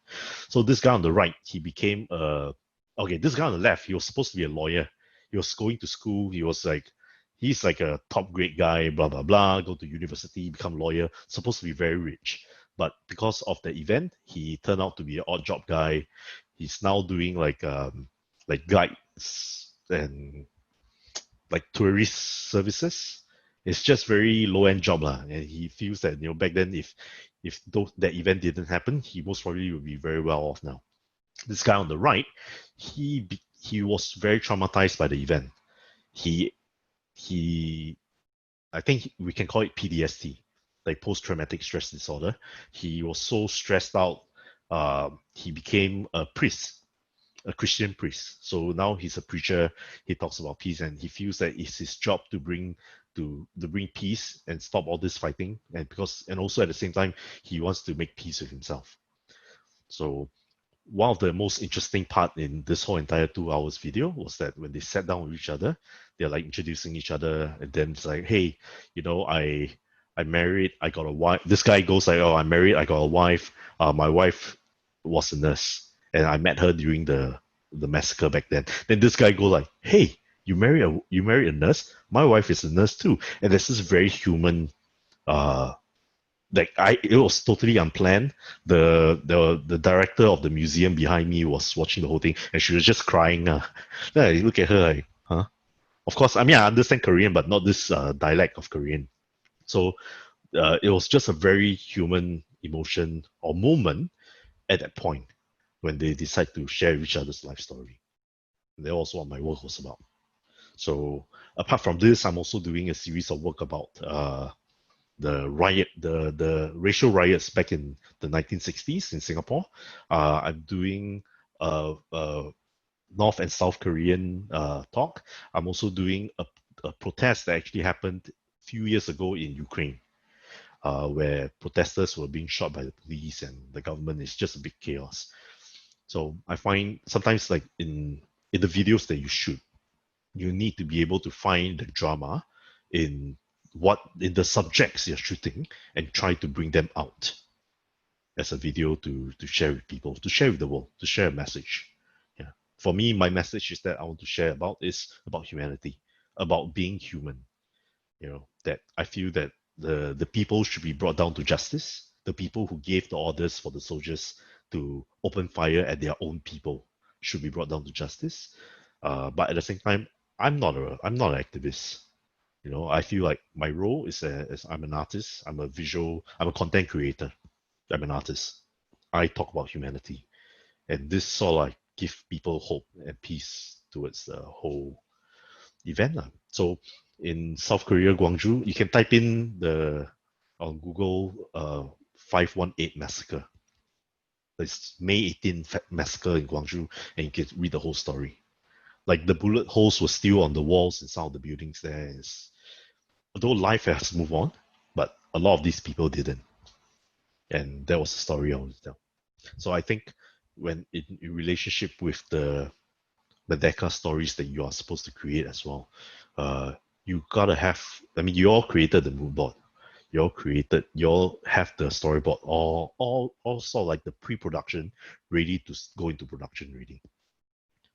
So this guy on the right, he became this guy on the left, he was supposed to be a lawyer. He was going to school. He's like a top grade guy, blah, blah, blah, go to university, become lawyer, supposed to be very rich. But because of the event, he turned out to be an odd job guy. He's now doing like guides and like tourist services. It's just very low-end job lah. And he feels that back then if that event didn't happen, he most probably would be very well off now. This guy on the right, he was very traumatized by the event. I think we can call it PTSD, like post-traumatic stress disorder. He was so stressed out, he became a priest, a Christian priest. So now he's a preacher. He talks about peace, and he feels that it's his job to bring peace and stop all this fighting. And also at the same time, he wants to make peace with himself. So one of the most interesting part in this whole entire 2 hours video was that when they sat down with each other, they're like introducing each other, and then it's like, hey, I'm married, I got a wife. This guy goes like, I'm married, I got a wife. My wife was a nurse, and I met her during the massacre back then. Then this guy goes like, hey, you married a nurse? My wife is a nurse too. And this is very human. It was totally unplanned. The director of the museum behind me was watching the whole thing, and she was just crying. Then I look at her like, huh? Of course, I understand Korean, but not this dialect of Korean. So it was just a very human emotion or moment at that point when they decide to share each other's life story. And that was what my work was about. So apart from this, I'm also doing a series of work about the racial riots back in the 1960s in Singapore. I'm doing a North and South Korean talk. I'm also doing a protest that actually happened a few years ago in Ukraine, where protesters were being shot by the police and the government. Is just a big chaos. So I find sometimes like in the videos that you shoot, you need to be able to find the drama in the subjects you're shooting and try to bring them out as a video to share with people, to share with the world, to share a message. Yeah. For me, my message is that I want to share about humanity, about being human. That I feel that the people should be brought down to justice. The people who gave the orders for the soldiers to open fire at their own people should be brought down to justice. But at the same time, I'm not an activist. I feel like my role is I'm an artist. I'm a content creator. I'm an artist. I talk about humanity, and this sort of like give people hope and peace towards the whole event. So in South Korea, Gwangju, you can type in on Google 518 massacre. It's May 18th massacre in Gwangju, and you can read the whole story. Like the bullet holes were still on the walls in some of the buildings there. Although life has moved on, but a lot of these people didn't. And that was the story I wanted to tell. So I think when in relationship with the Merdeka stories that you are supposed to create as well, you gotta have, you all created the mood board. You all have the storyboard, all sort of like the pre-production ready to go into production ready.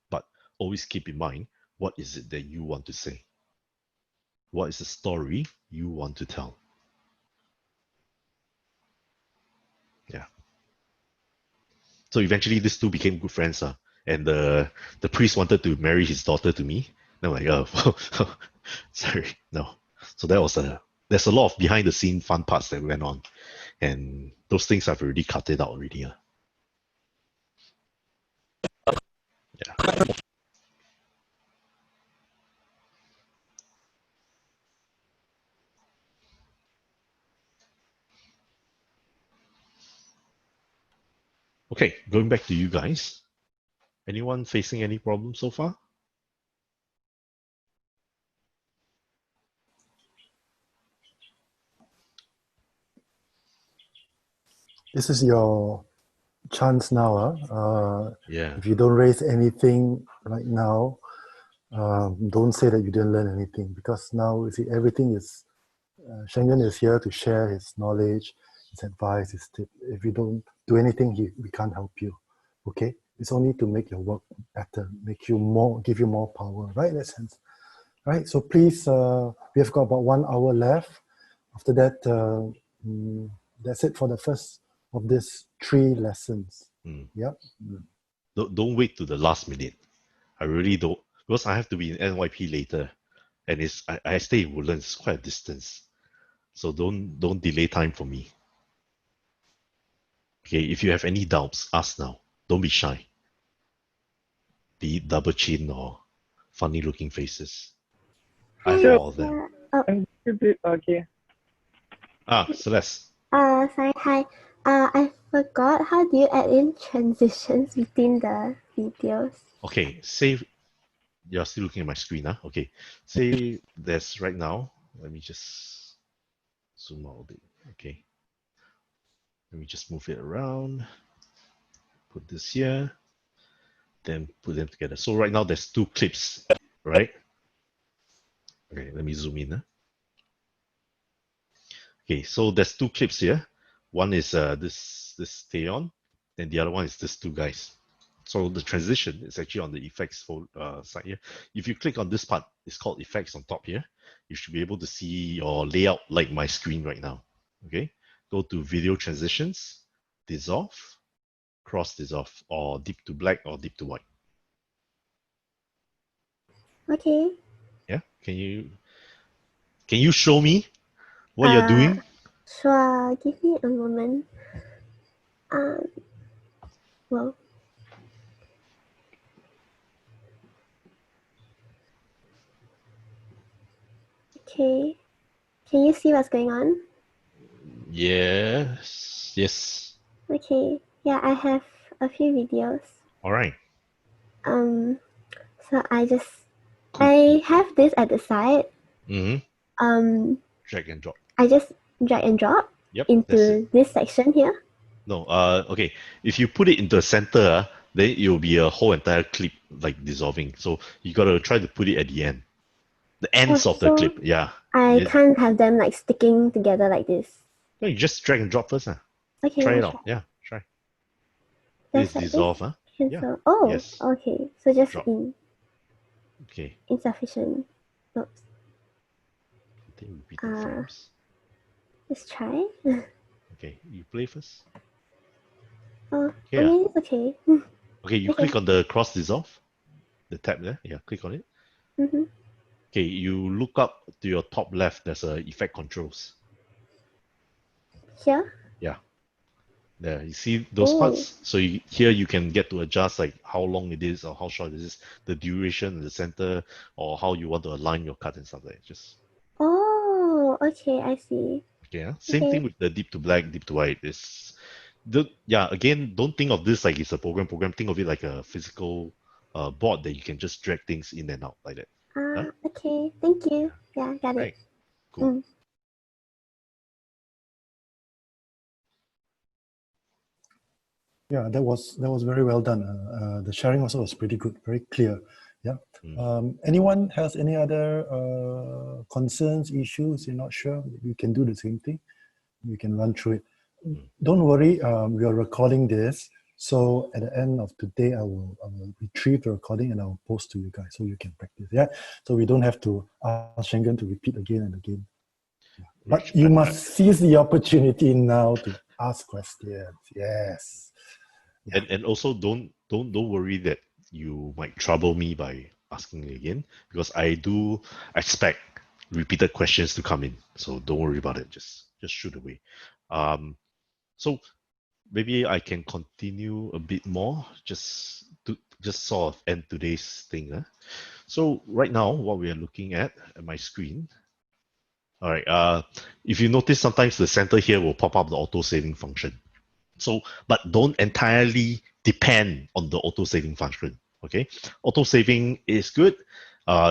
But always keep in mind, what is it that you want to say? What is the story you want to tell? Yeah. So eventually these two became good friends. And the priest wanted to marry his daughter to me. And I'm like, oh, sorry, no. So that there's a lot of behind the scene fun parts that went on, and those things I've already cut it out already. Yeah. Okay, going back to you guys. Anyone facing any problems so far? This is your chance now. Yeah. If you don't raise anything right now, don't say that you didn't learn anything, because now you see everything is Schengen is here to share his knowledge, his advice, his tip. If you don't do anything, we can't help you. Okay, it's only to make your work better, make you more, give you more power, right? In that sense, right? So please, we have got about 1 hour left. After that, that's it for the first of these 3 lessons. Yep. Don't wait to the last minute. I really don't, because I have to be in NYP later, and I stay in Woodlands, it's quite a distance. So don't delay time for me. Okay, if you have any doubts, ask now. Don't be shy. Be it double chin or funny looking faces. I have all of them. I'm a bit okay. Celeste. Sorry, hi. I forgot, how do you add in transitions between the videos? Okay, say you're still looking at my screen, huh? Okay, say there's right now. Let me just zoom out a bit. Okay, let me just move it around. Put this here, then put them together. So right now there's 2 clips, right? Okay, let me zoom in. Huh? Okay, so there's 2 clips here. One is this stay on, and the other one is these 2 guys. So the transition is actually on the effects side here. If you click on this part, it's called effects on top here. You should be able to see your layout like my screen right now. Okay, go to video transitions, dissolve, cross dissolve, or deep to black or deep to white. Okay. Yeah, can you show me what you're doing? Sure, give me a moment. Well, okay. Can you see what's going on? Yes. Okay. Yeah, I have a few videos. All right. So Cool. I have this at the side. Drag and drop. I just drag and drop Yep, into this section here. No, okay. If you put it into the center, then it will be a whole entire clip like dissolving. So you gotta try to put it at the end. The ends of the So clip, yeah. I can't have them like sticking together like this. No, you just drag and drop first. Okay, Try it I'll out. Yeah, try. Just This like dissolve, this. huh? Cancel. Yeah. Oh, Yes. okay. So just Drop. Okay. insufficient. Oops. Continue repeated frames. Let's try. Okay, you play first. I Yeah. mean, it's okay. Okay, you click on the cross dissolve, the tab there. Yeah, click on it. Okay, you look up to your top left. There's a effect controls. Here? Yeah. There, you see those parts? So here you can get to adjust like how long it is or how short it is, the duration in the center, or how you want to align your cut and stuff like that. Just Oh, okay, I see. okay. Same thing with the deep to black, deep to white. Again, don't think of this like it's a program. Think of it like a physical board that you can just drag things in and out like that. Okay, thank you. Yeah, got it. Right. Cool. Yeah, that was very well done. The sharing also was pretty good, very clear. Yeah. Anyone has any other concerns, issues? You're not sure? You can do the same thing. You can run through it. Don't worry. We are recording this, so at the end of today, I will retrieve the recording and I will post to you guys so you can practice. Yeah. So we don't have to ask Schengen to repeat again and again. Yeah. But you must seize the opportunity now to ask questions. Yes. Yeah. And also don't worry that you might trouble me by asking again, because I do expect repeated questions to come in. So don't worry about it. Just shoot away. So maybe I can continue a bit more, just to sort of end today's thing. So right now, what we are looking at my screen. All right. If you notice, sometimes the center here will pop up the auto saving function. So, but don't entirely depend on the auto saving function. Okay, auto saving is good.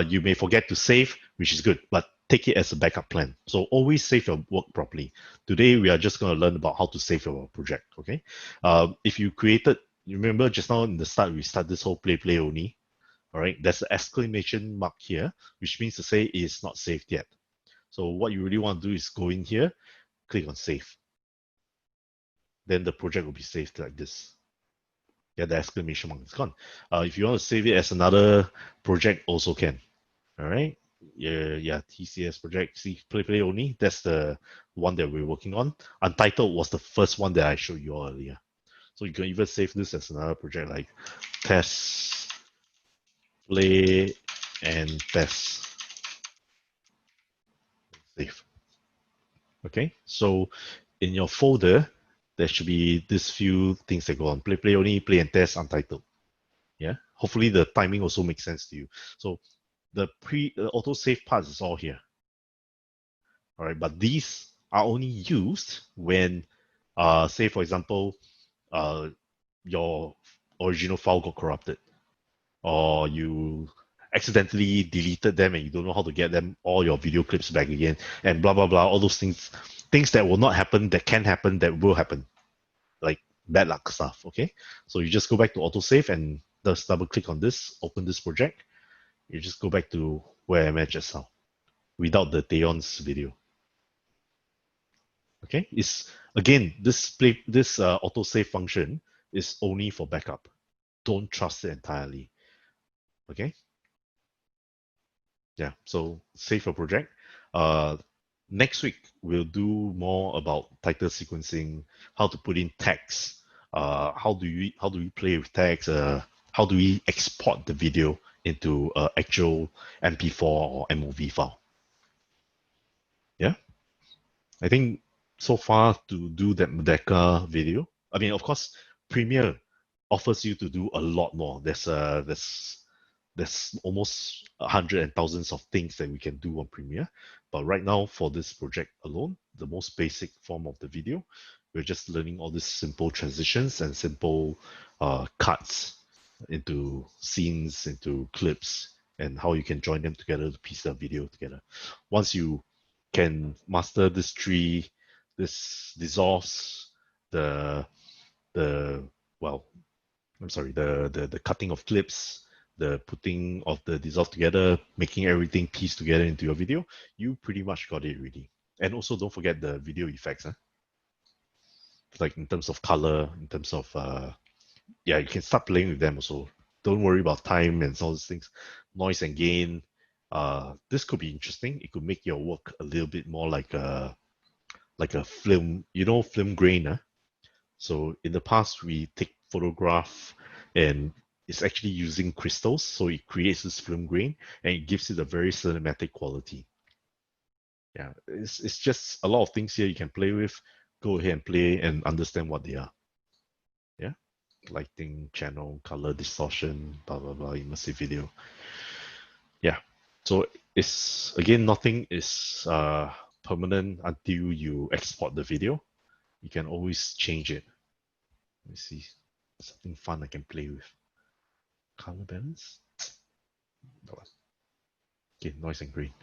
You may forget to save, which is good, but take it as a backup plan. So always save your work properly. Today we are just going to learn about how to save your project. Okay, if you created, you remember just now in the start we start this whole play only. All right, there's an exclamation mark here, which means to say it's not saved yet. So what you really want to do is go in here, click on save. Then the project will be saved like this. Yeah, the exclamation mark is gone. If you want to save it as another project, also can. All right. Yeah, TCS project. See, play only. That's the one that we're working on. Untitled was the first one that I showed you earlier. So you can even save this as another project like test, play, and test. Save. Okay. So in your folder, there should be these few things that go on. Play only, play and test, untitled. Yeah. Hopefully the timing also makes sense to you. So the autosave part is all here. All right, but these are only used when, say for example, your original file got corrupted, or you accidentally deleted them and you don't know how to get them all your video clips back again, and blah blah blah, all those things that will not happen, that can happen, that will happen, like bad luck stuff. Okay, so you just go back to autosave and just double click on this, open this project. You just go back to where I'm at just now, without the Theon's video. Okay, it's again this autosave function is only for backup. Don't trust it entirely. Okay. Yeah. So save your project. Next week we'll do more about title sequencing, how to put in text. How do we play with text? How do we export the video into actual MP4 or MOV file? Yeah. I think so far to do that Merdeka video, I mean, of course, Premiere offers you to do a lot more. There's almost 100 and thousands of things that we can do on Premiere. But right now, for this project alone, the most basic form of the video, we're just learning all these simple transitions and simple cuts into scenes, into clips, and how you can join them together to piece the video together. Once you can master this tree, this dissolves the well, I'm sorry, the cutting of clips, the putting of the dissolve together, making everything piece together into your video, you pretty much got it really. And also don't forget the video effects, like in terms of color, in terms of yeah, you can start playing with them also. Don't worry about time and all these things. Noise and gain. This could be interesting. It could make your work a little bit more like a film, film grain. So in the past, we take photograph and it's actually using crystals. So it creates this film grain and it gives it a very cinematic quality. Yeah, it's just a lot of things here you can play with. Go ahead and play and understand what they are. Yeah, lighting, channel, color, distortion, blah, blah, blah, immersive video. Yeah, so it's, again, nothing is permanent until you export the video. You can always change it. Let me see, something fun I can play with. Color balance. Okay, noise and grain.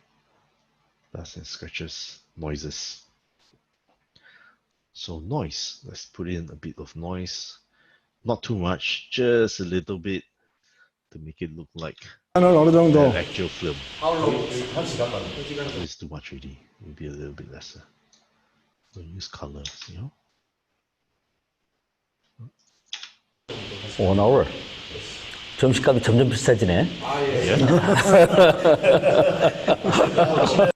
Dust and scratches, noises. So noise, let's put in a bit of noise. Not too much, just a little bit to make it look like an actual film. It's too much already. Maybe a little bit lesser. We'll use colors, 1 hour. 점심값이 점점 비싸지네.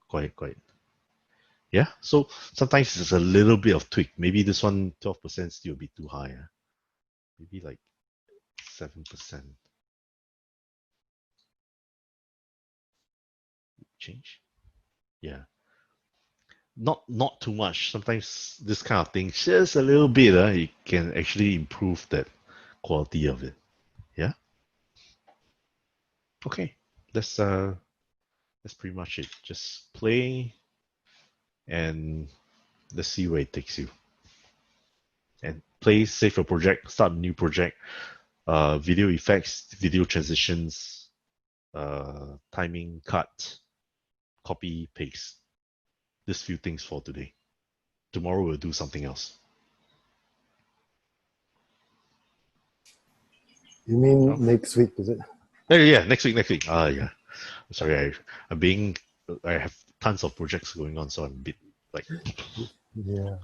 Quite. Yeah, so sometimes it's a little bit of tweak. Maybe this one, 12% still a bit too high. Maybe like 7%. Change. Yeah. Not too much. Sometimes this kind of thing, just a little bit, it can actually improve that quality of it. Yeah. Okay. That's pretty much it. Just play and let's see where it takes you. And play, save a project, start a new project. Video effects, video transitions, timing, cut, copy, paste. These few things for today. Tomorrow we'll do something else. You mean Oh. next week, is it? Yeah, next week. Yeah. Sorry, I have tons of projects going on, so I'm a bit like. Yeah.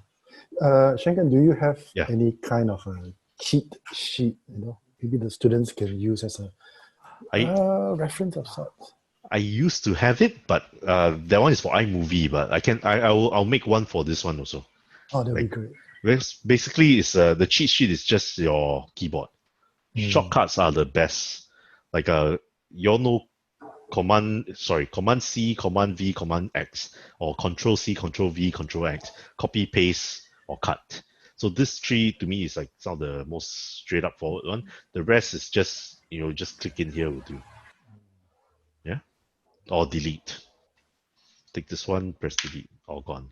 Shankan, do you have Yeah. any kind of a cheat sheet? Maybe the students can use as a reference of sorts. I used to have it, but that one is for iMovie. But I'll make one for this one also. Oh, that'd be Like, great. basically, it's the cheat sheet is just your keyboard. Shortcuts are the best. Like you all know Command C, Command V, Command X, or Control C, Control V, Control X, copy, paste, or cut. So this three to me is like some of the most straight up forward one. The rest is just just click in here will do. Yeah, or delete. Take this one, press delete, all gone.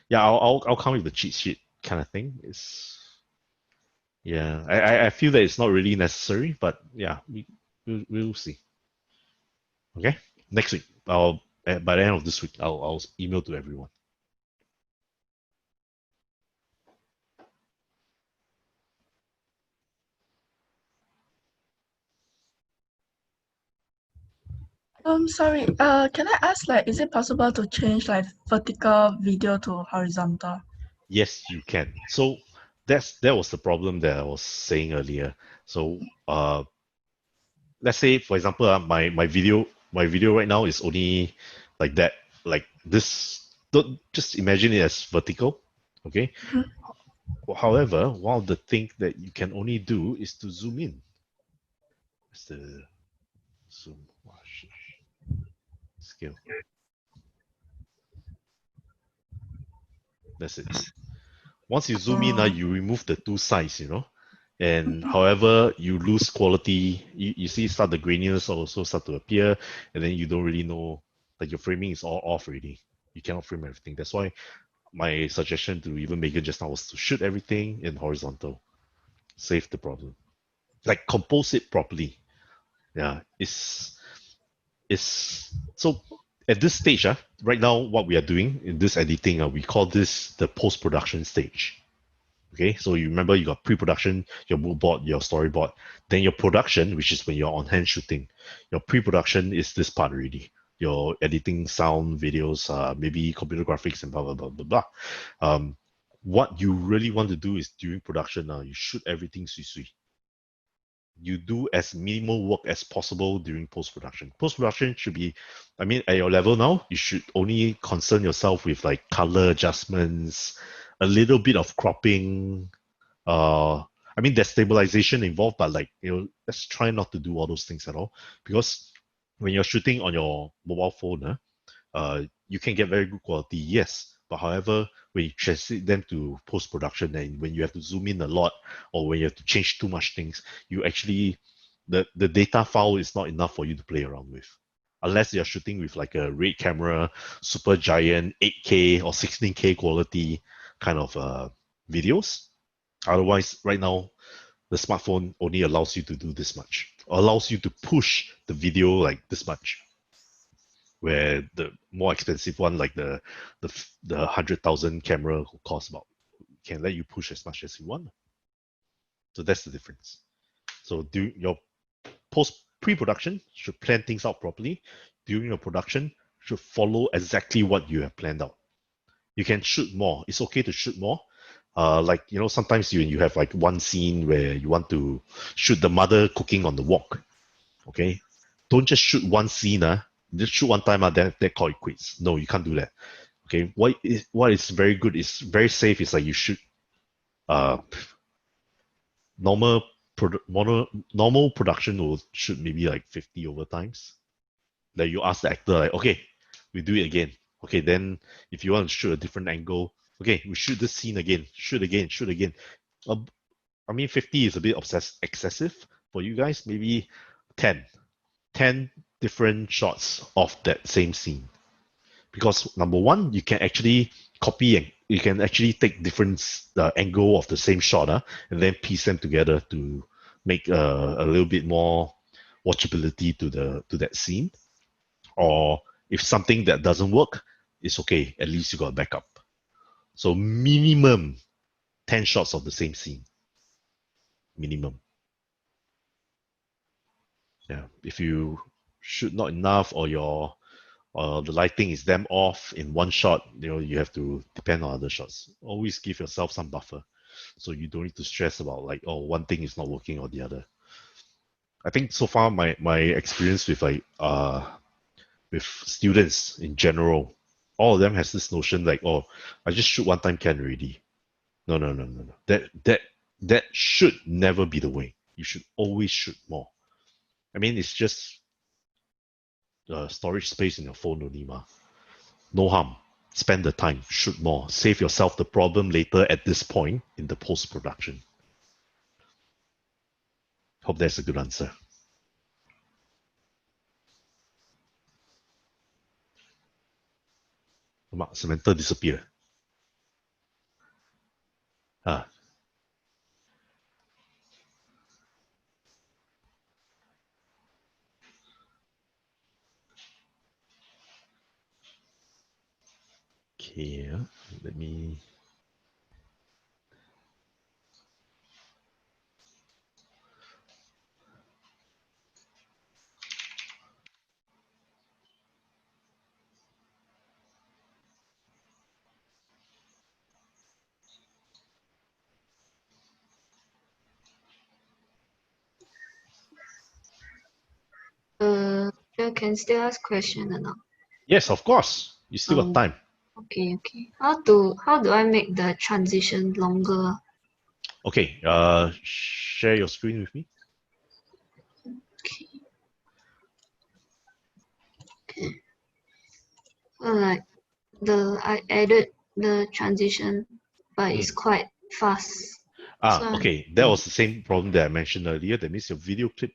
Yeah, I'll come with the cheat sheet kind of thing. I feel that it's not really necessary, but yeah, we'll see. Okay, next week by the end of this week I'll email to everyone. Sorry. Can I ask, is it possible to change vertical video to horizontal? Yes, you can. So that was the problem that I was saying earlier. So let's say for example, my video right now is only like that, like this. Don't just imagine it as vertical, okay? However, one of the things that you can only do is to zoom in. What's the zoom? Scale. That's it. Once you zoom in, you remove the two sides, and however you lose quality, you see start the graininess also start to appear, and then you don't really know, like your framing is all off already. You cannot frame everything. That's why my suggestion to even Megan just now was to shoot everything in horizontal. Save the problem. Like compose it properly. Yeah, it's so at this stage, right now what we are doing in this editing, we call this the post-production stage. Okay, so you remember you got pre-production, your mood board, your storyboard, then your production, which is when you're on hand shooting. Your pre-production is this part already. Your editing sound, videos, maybe computer graphics and blah blah blah blah blah. What you really want to do is during production, you shoot everything sui. You do as minimal work as possible during post-production. Post-production should be, at your level now, you should only concern yourself with like color adjustments, a little bit of cropping. There's stabilization involved, but let's try not to do all those things at all, because when you're shooting on your mobile phone, you can get very good quality, yes. But however, when you translate them to post-production and when you have to zoom in a lot or when you have to change too much things, you actually, the data file is not enough for you to play around with. Unless you're shooting with like a RAID camera, super giant 8K or 16K quality kind of videos. Otherwise, right now, the smartphone only allows you to do this much, allows you to push the video like this much. Where the more expensive one, like the 100,000 camera, costs about, can let you push as much as you want. So that's the difference. So do your pre-production should plan things out properly. During your production, should follow exactly what you have planned out. You can shoot more. It's okay to shoot more. Sometimes you have like one scene where you want to shoot the mother cooking on the wok. Okay, don't just shoot one scene. Just shoot one time, then call it quits. No, you can't do that. Okay, what is very good, is very safe, is like you shoot normal production will shoot maybe like 50 over times. Like you ask the actor, like, okay, we do it again. Okay, then if you want to shoot a different angle, okay, we shoot this scene again, shoot again, shoot again. I mean, 50 is a bit excessive for you guys. Maybe 10 different shots of that same scene. Because number one, you can actually copy and you can actually take different angle of the same shot and then piece them together to make a little bit more watchability to that scene. Or if something that doesn't work, it's okay. At least you got a backup. So minimum 10 shots of the same scene. Minimum. Yeah. If you shoot not enough or the lighting is damn off in one shot, you have to depend on other shots. Always give yourself some buffer, so you don't need to stress about like, oh, one thing is not working or the other. I think so far my experience with with students in general, all of them has this notion like, oh, I just shoot one time can already. No. That should never be the way. You should always shoot more. I mean, it's just storage space in your phone only, ma. No harm. Spend the time, shoot more, save yourself the problem later at this point in the post-production. Hope that's a good answer. Samantha disappeared. Ah. Okay, let me... You can still ask question or not? Yes, of course. You still got time. Okay. How do I make the transition longer? Okay, share your screen with me. Okay. Like I added the transition, but it's quite fast. Okay. That was the same problem that I mentioned earlier. That means your video clip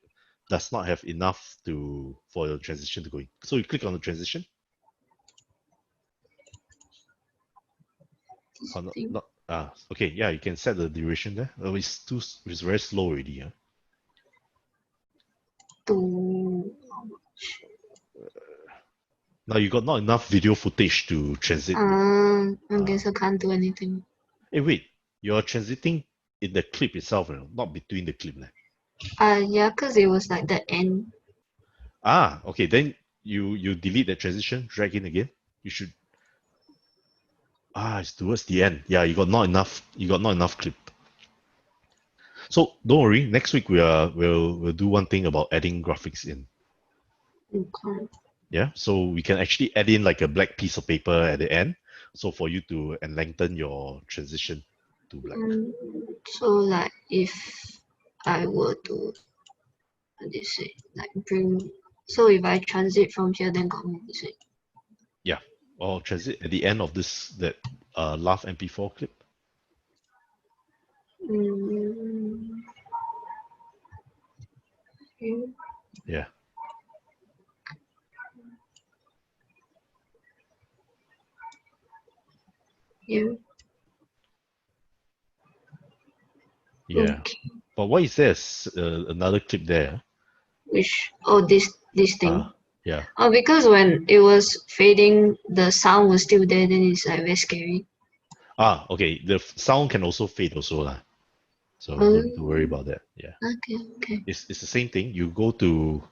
does not have enough for your transition to go in. So you click on the transition. Okay, yeah, you can set the duration there. Oh, it's very slow already. Now you got not enough video footage to transit. I guess I can't do anything. Hey, wait, you're transiting in the clip itself, not between the clip. Yeah, because it was like the end. Okay, then you delete that transition, drag in again. You should. It's towards the end. Yeah, you got not enough clip. So don't worry. Next week we'll do one thing about adding graphics in. Okay. Yeah, so we can actually add in like a black piece of paper at the end, so for you to lengthen your transition to black. So like if I were to, how do you say, like bring, so if I transit from here then got move, is it? Yeah, or transit at the end of that laugh MP4 clip. Yeah. Yeah. Yeah. Okay. But why is there another clip there? Which this thing? Yeah. Oh, because when it was fading, the sound was still there. Then it's like very scary. Okay. The sound can also fade also lah. So don't worry about that. Yeah. Okay. It's the same thing. You go to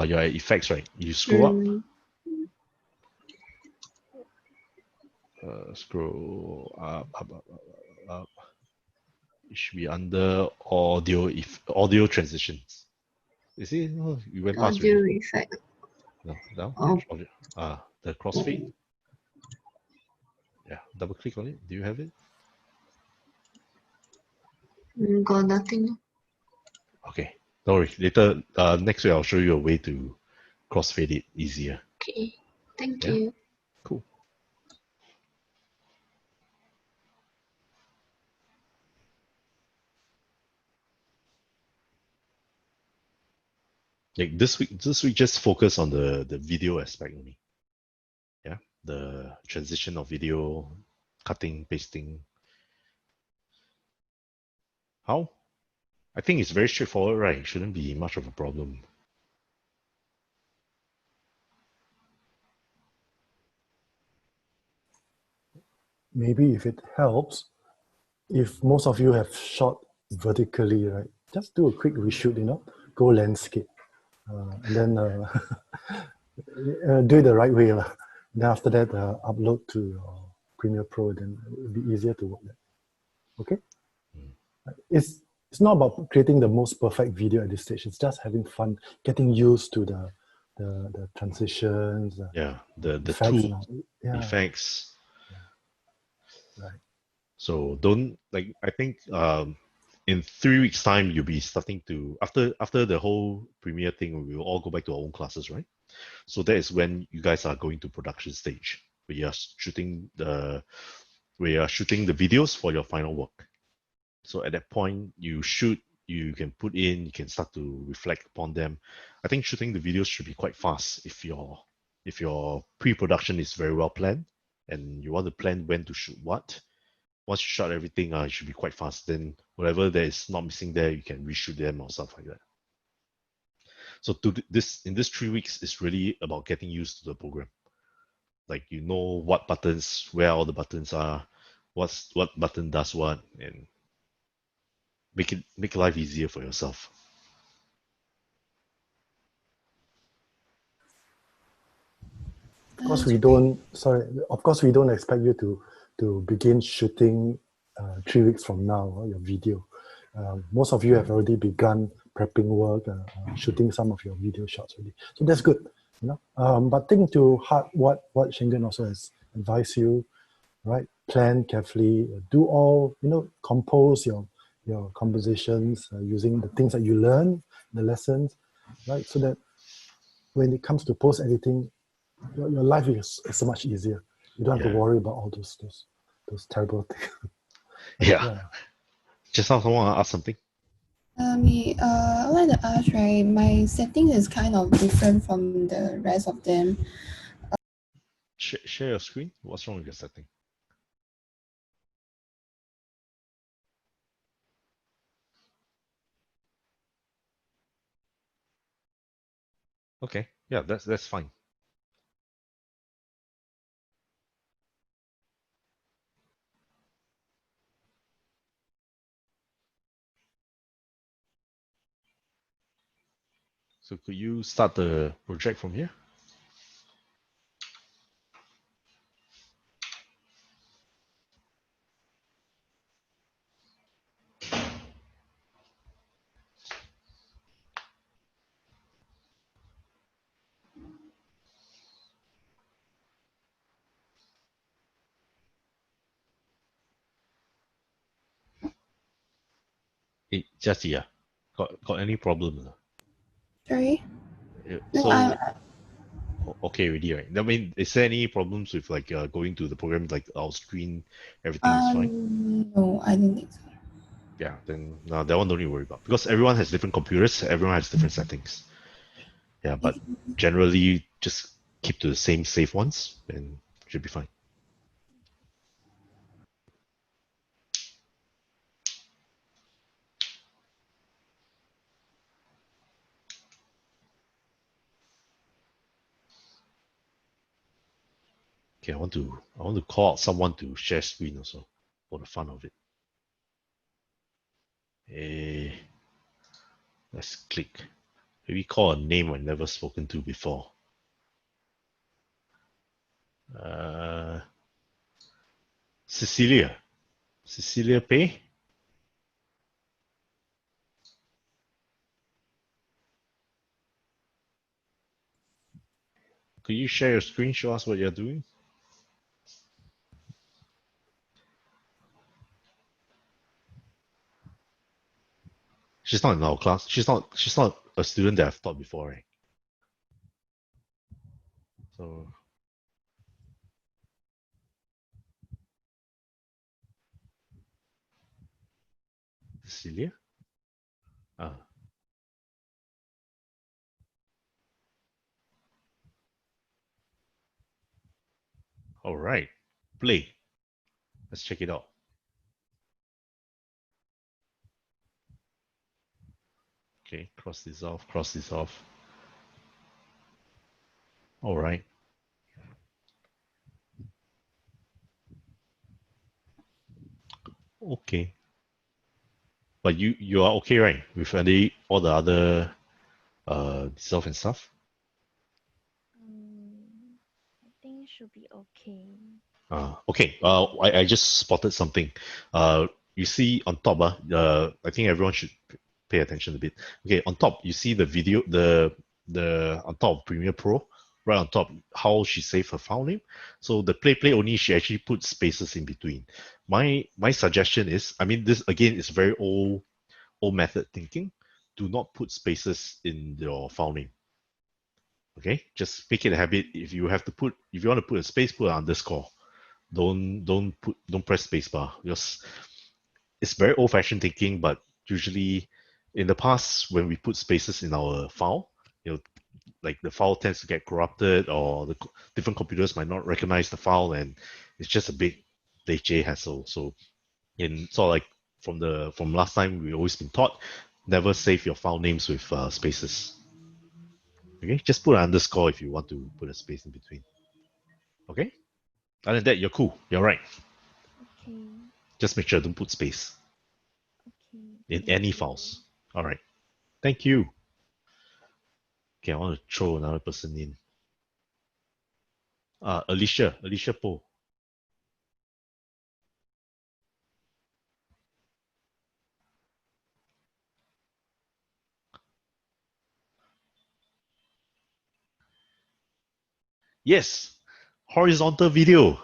your effects, right? You scroll up. Scroll up. It should be under audio transitions. You see, you went past audio effect. No, down. The crossfade. Yeah, double click on it. Do you have it? Got nothing. Okay, don't worry. Later, next week I'll show you a way to crossfade it easier. Okay, Thank Yeah. you. Cool. Like this week just focus on the video aspect only. Yeah, the transition of video, cutting, pasting. How? I think it's very straightforward, right? Shouldn't be much of a problem. Maybe if it helps, if most of you have shot vertically, right, just do a quick reshoot, go landscape. And then do it the right way. Then after that, upload to your Premiere Pro, then it will be easier to work there. Okay? It's not about creating the most perfect video at this stage. It's just having fun, getting used to the transitions, Yeah, the effects. tool effects. Right. So don't like. I think in 3 weeks' time you'll be starting to after the whole Premiere thing, we will all go back to our own classes, right? So that is when you guys are going to production stage. We are shooting the videos for your final work. So at that point, you can put in, you can start to reflect upon them. I think shooting the videos should be quite fast if your pre-production is very well planned and you want to plan when to shoot what. Once you shot everything, it should be quite fast. Then whatever that is not missing there, you can reshoot them or stuff like that. So in this 3 weeks is really about getting used to the program. Like you know what buttons, where all the buttons are, what button does what, and make life easier for yourself. Of course, we don't expect you to begin shooting 3 weeks from now, your video. Most of you have already begun prepping work, shooting some of your video shots already. So that's good, But think to heart what Shengen also has advised you, right? Plan carefully, do all, compose your compositions using the things that you learn, the lessons, right? So that when it comes to post editing, your life is so much easier. You don't have to worry about all those terrible things. Yeah. Just now someone asked something. I want to ask, right? My setting is kind of different from the rest of them. Share your screen. What's wrong with your setting? Okay. Yeah, that's fine. So could you start the project from here? Just yeah. Got any problem? Sorry? No, So okay already, right? I mean, is there any problems with like going to the program, like our screen, everything is fine? No, I don't think so. Yeah, then no, that one don't need to worry about because everyone has different computers, everyone has different settings. Yeah, but generally just keep to the same safe ones and should be fine. Okay, I want to call out someone to share screen also for the fun of it. Let's click. Maybe call a name I've never spoken to before. Cecilia Pay. Could you share your screen? Show us what you're doing. She's not in our class. She's not a student that I've taught before, right? So Celia? All right. Play. Let's check it out. Okay, cross this off, cross this off. All right. Okay. But you are okay, right? With all the other dissolve and stuff? I think it should be okay. Okay. I just spotted something. You see on top, I think everyone should pay attention a bit. Okay, on top, you see the video, the on top of Premiere Pro, right on top, how she saved her file name. So the play only, she actually put spaces in between. My suggestion is, I mean, this again is very old method thinking. Do not put spaces in your file name. Okay, just make it a habit. If you want to put a space, put an underscore. Don't press spacebar. Because it's very old-fashioned thinking, but usually in the past when we put spaces in our file, like the file tends to get corrupted, or the different computers might not recognize the file, and it's just a big leceh hassle. So in sort of like from last time, we always been taught, never save your file names with spaces. Okay, just put an underscore if you want to put a space in between. Okay, other than that, you're cool. You're right. Okay. Just make sure don't put space in Thank any you. files. All right. Thank you. Okay, I want to throw another person in. Alicia Po. Yes, horizontal video.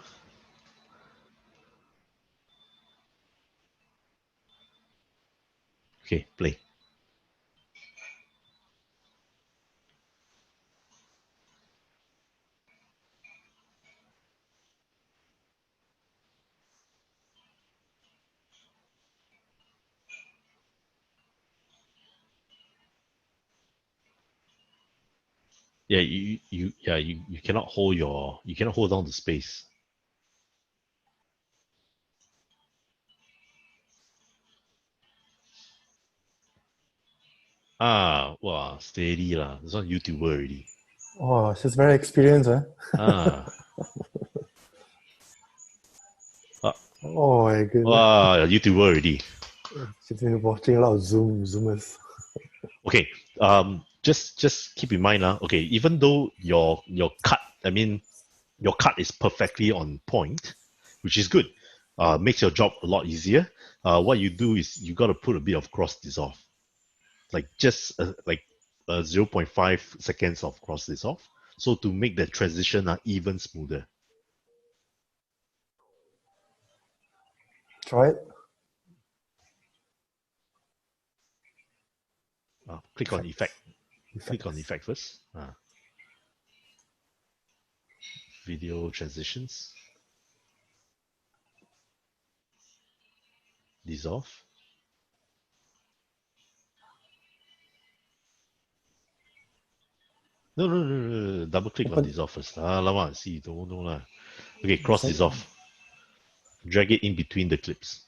Okay, play. Yeah, you cannot hold down the space. Wow, steady lah. This one YouTuber already. Oh, she's very experienced, huh? Oh my goodness. Wow, YouTuber already. She's been watching a lot of Zoomers. Okay, just keep in mind, okay, even though your cut, I mean, your cut is perfectly on point, which is good. Makes your job a lot easier. What you do is you got to put a bit of cross dissolve, like just like 0.5 seconds of cross dissolve, so to make the transition even smoother. Try it. Click on effect. Click on effect first. Video transitions. Dissolve. No. Double click on dissolve first. Lama, see, don't know lah. Okay, cross dissolve. Drag it in between the clips.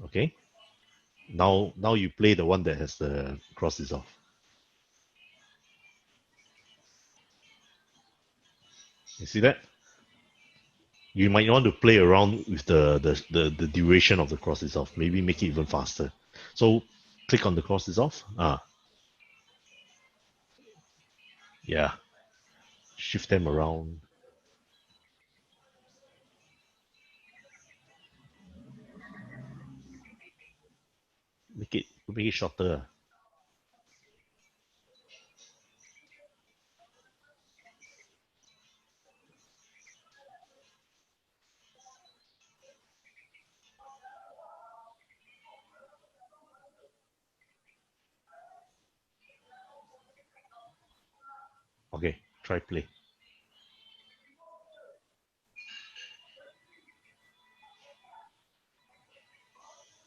Okay. Now you play the one that has the cross dissolve. You see that? You might want to play around with the duration of the cross dissolve. Maybe make it even faster. So click on the cross dissolve. Yeah. Shift them around. Make it shorter. Okay, try play.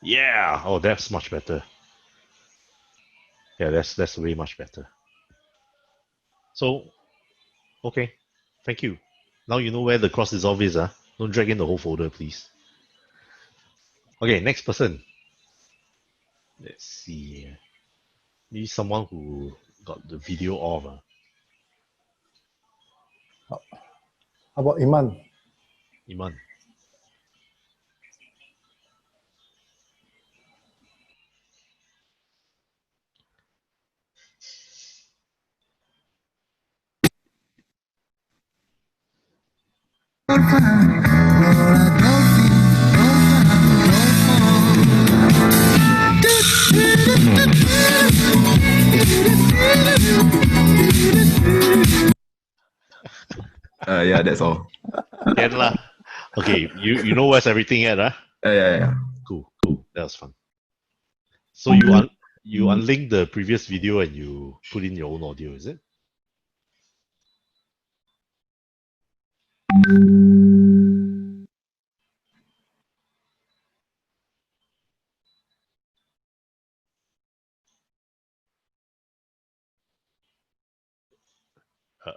Yeah. Oh, that's much better. Yeah, that's way much better. So, okay. Thank you. Now you know where the cross dissolve is, huh? Don't drag in the whole folder, please. Okay, next person. Let's see. Maybe someone who got the video off. How about Iman? Iman. Yeah, that's all. Can lah. Okay, you know where's everything at, huh? Yeah. Cool. That was fun. So you unlink the previous video and you put in your own audio, is it? Uh,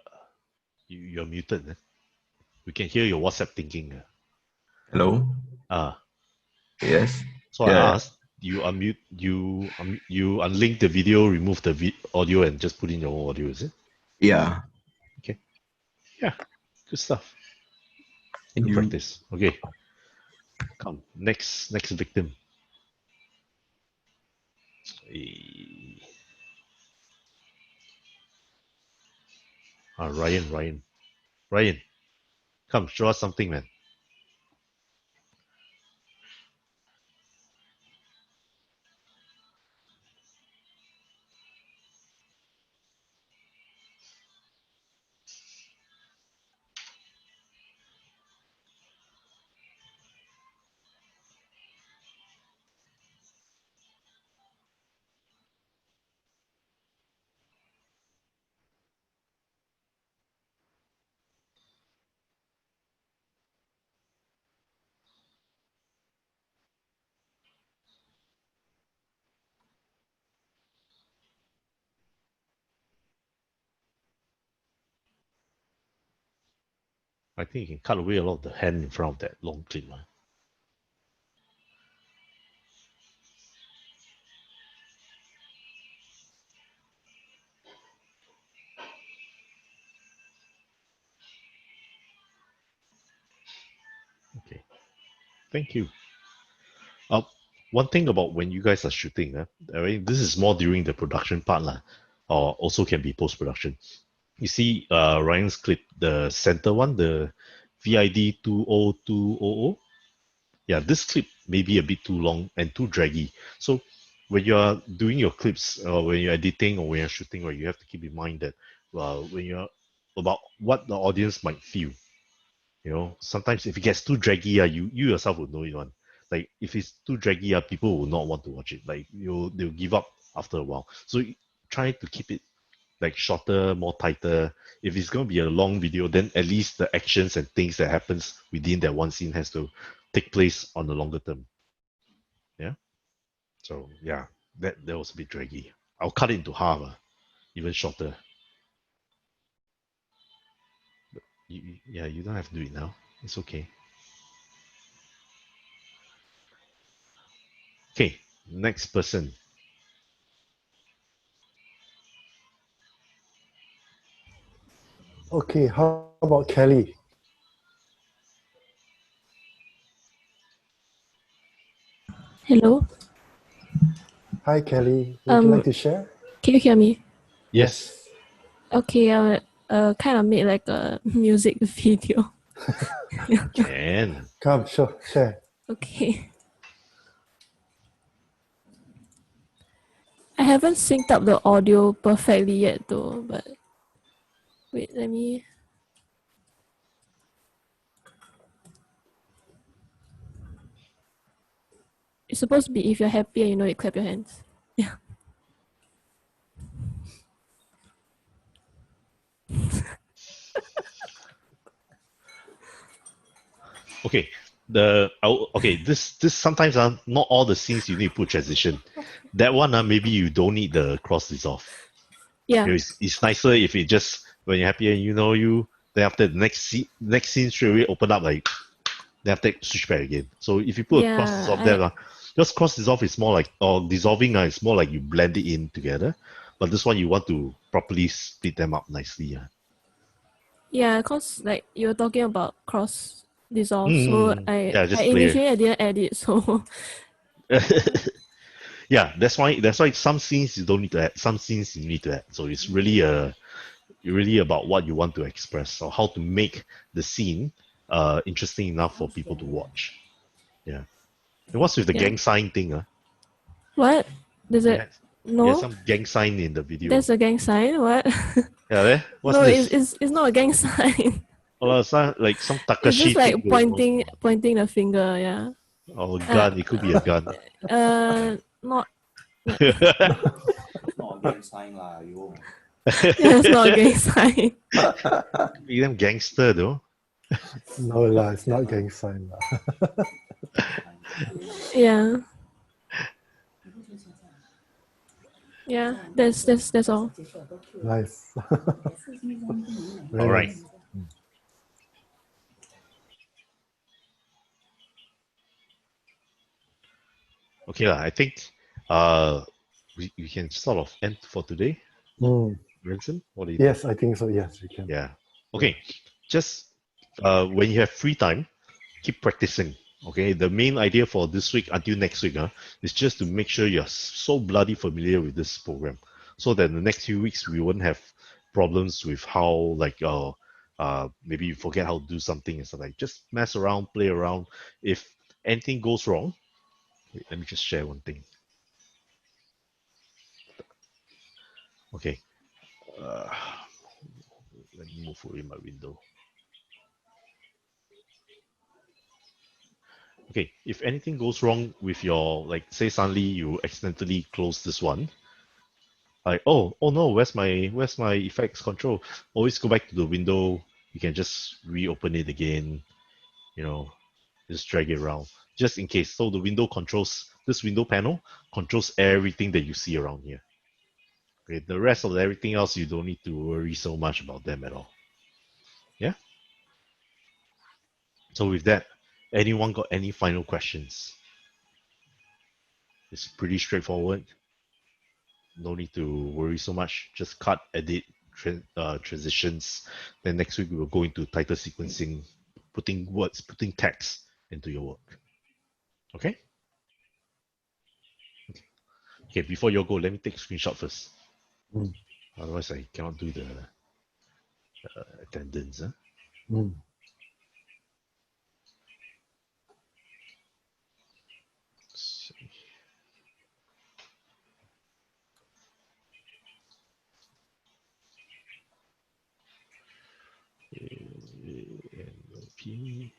you're muted. Eh? We can hear your WhatsApp thinking. Hello? Yes. So I asked, you unmute, you unlink the video, remove the audio, and just put in your own audio, is it? Yeah. Okay. Yeah. Good stuff. Thank Good you. practice. Okay. Come. Next victim. Ryan. Ryan. Come, show us something, man. I think you can cut away a lot of the hand in front of that long clip. Okay. Thank you. One thing about when you guys are shooting, I mean, this is more during the production part, or also can be post-production. You see Ryan's clip, the center one, the VID 20200. Yeah, this clip may be a bit too long and too draggy. So when you are doing your clips, when you're editing or when you're shooting, right, you have to keep in mind that when you're about what the audience might feel. You know, sometimes if it gets too draggy, you yourself will know it one. Like if it's too draggy, people will not want to watch it. Like they'll give up after a while. So try to keep it like shorter, more tighter. If it's going to be a long video, then at least the actions and things that happens within that one scene has to take place on the longer term. Yeah. So yeah, that was a bit draggy. I'll cut it into half, even shorter. You don't have to do it now. It's okay. Okay, next person. Okay, how about Kelly? Hello. Hi, Kelly. Would you like to share? Can you hear me? Yes. Okay, I kind of made like a music video. Can. Come, share. Okay. I haven't synced up the audio perfectly yet though, but wait, let me. It's supposed to be if you're happy and you know it, clap your hands. Yeah. Okay, Okay, this sometimes not all the scenes you need to put transition. That one maybe you don't need the cross dissolve. Yeah. It's nicer if it just when you're happy and you then after the next scene straight away open up like then after switch back again. So if you put a cross dissolve there, just cross dissolve is more like or dissolving it's more like you blend it in together. But this one you want to properly split them up nicely. Yeah, because like you were talking about cross dissolve, so I just initially I didn't add it, so yeah, that's why some scenes you don't need to add, some scenes you need to add. So it's really about what you want to express or how to make the scene interesting enough for people to watch. Yeah. And what's with the gang sign thing? What? There's a no. Some gang sign in the video. There's a gang sign. What? Yeah, what's no, this? It's not a gang sign. Well, like some Takashi. It's just like pointing the finger. Yeah. Oh, gun. It could be a gun. Not. Not a gang sign lah, you. Yeah, it's not a gang sign. Be them gangster though. No lah, it's not gang sign lah. Yeah. Yeah, that's all. Nice. All right. Nice. Okay, I think we can sort of end for today. Vincent, what do you think? Yes, I think so. Yes, we can. Yeah. Okay. Just when you have free time, keep practicing. Okay. The main idea for this week until next week is just to make sure you're so bloody familiar with this program, so that in the next few weeks we won't have problems with how maybe you forget how to do something and stuff like. Just mess around, play around. If anything goes wrong, wait, let me just share one thing. Okay. Let me move away my window. Okay, if anything goes wrong with your, like, say suddenly you accidentally close this one, like, oh no, where's my effects control? Always go back to the window. You can just reopen it again. Just drag it around, just in case. So the window controls, this window panel controls everything that you see around here. Okay, the rest of everything else, you don't need to worry so much about them at all. Yeah? So with that, anyone got any final questions? It's pretty straightforward. No need to worry so much. Just cut, edit, transitions. Then next week we will go into title sequencing, putting words, putting text into your work. Okay? Okay, before you go, let me take a screenshot first. Otherwise, I cannot do the attendance. NLP.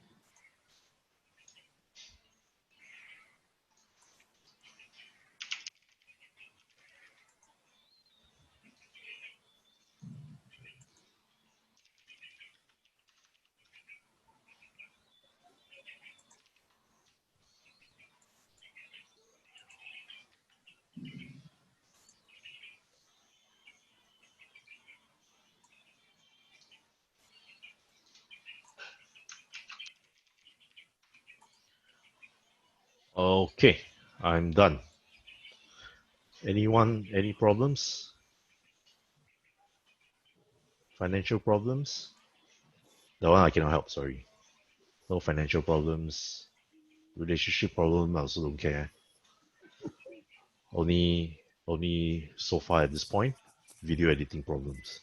Okay, I'm done. Anyone, any problems? Financial problems? That one I cannot help, sorry. No financial problems. Relationship problem, I also don't care. Only so far at this point, video editing problems.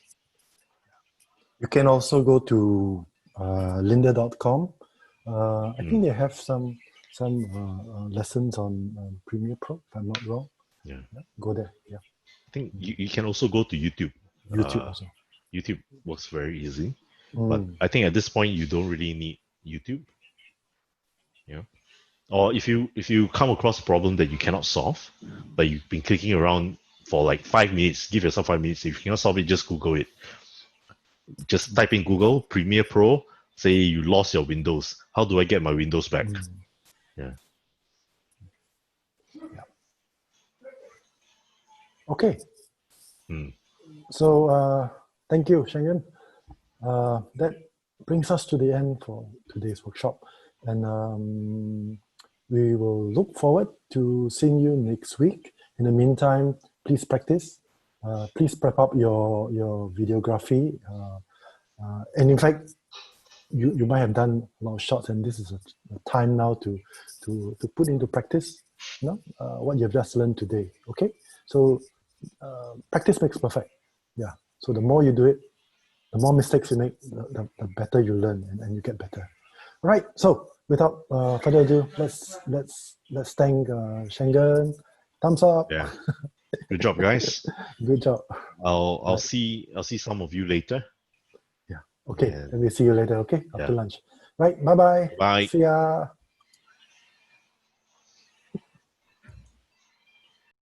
You can also go to lynda.com. I think they have some lessons on Premiere Pro, if I'm not wrong. Yeah. Go there. Yeah. I think you can also go to YouTube. YouTube also. YouTube works very easy. But I think at this point you don't really need YouTube. Yeah. Or if you come across a problem that you cannot solve, but you've been clicking around for like 5 minutes, give yourself 5 minutes. If you cannot solve it, just Google it. Just type in Google Premiere Pro say you lost your Windows. How do I get my Windows back? Yeah. Okay. Hmm. So thank you, Shengen. That brings us to the end for today's workshop. And we will look forward to seeing you next week. In the meantime, please practice. Please prep up your videography. And in fact, you might have done a lot of shots, and this is a time now to put into practice, what you've just learned today. Okay, so practice makes perfect. Yeah. So the more you do it, the more mistakes you make, the better you learn, and you get better. All right. So without further ado, let's thank Shengen. Thumbs up. Yeah. Good job, guys. Good job. I'll see some of you later. Yeah. Okay. Then we'll see you later. Okay. After lunch. Right. Bye-bye. Bye. See ya.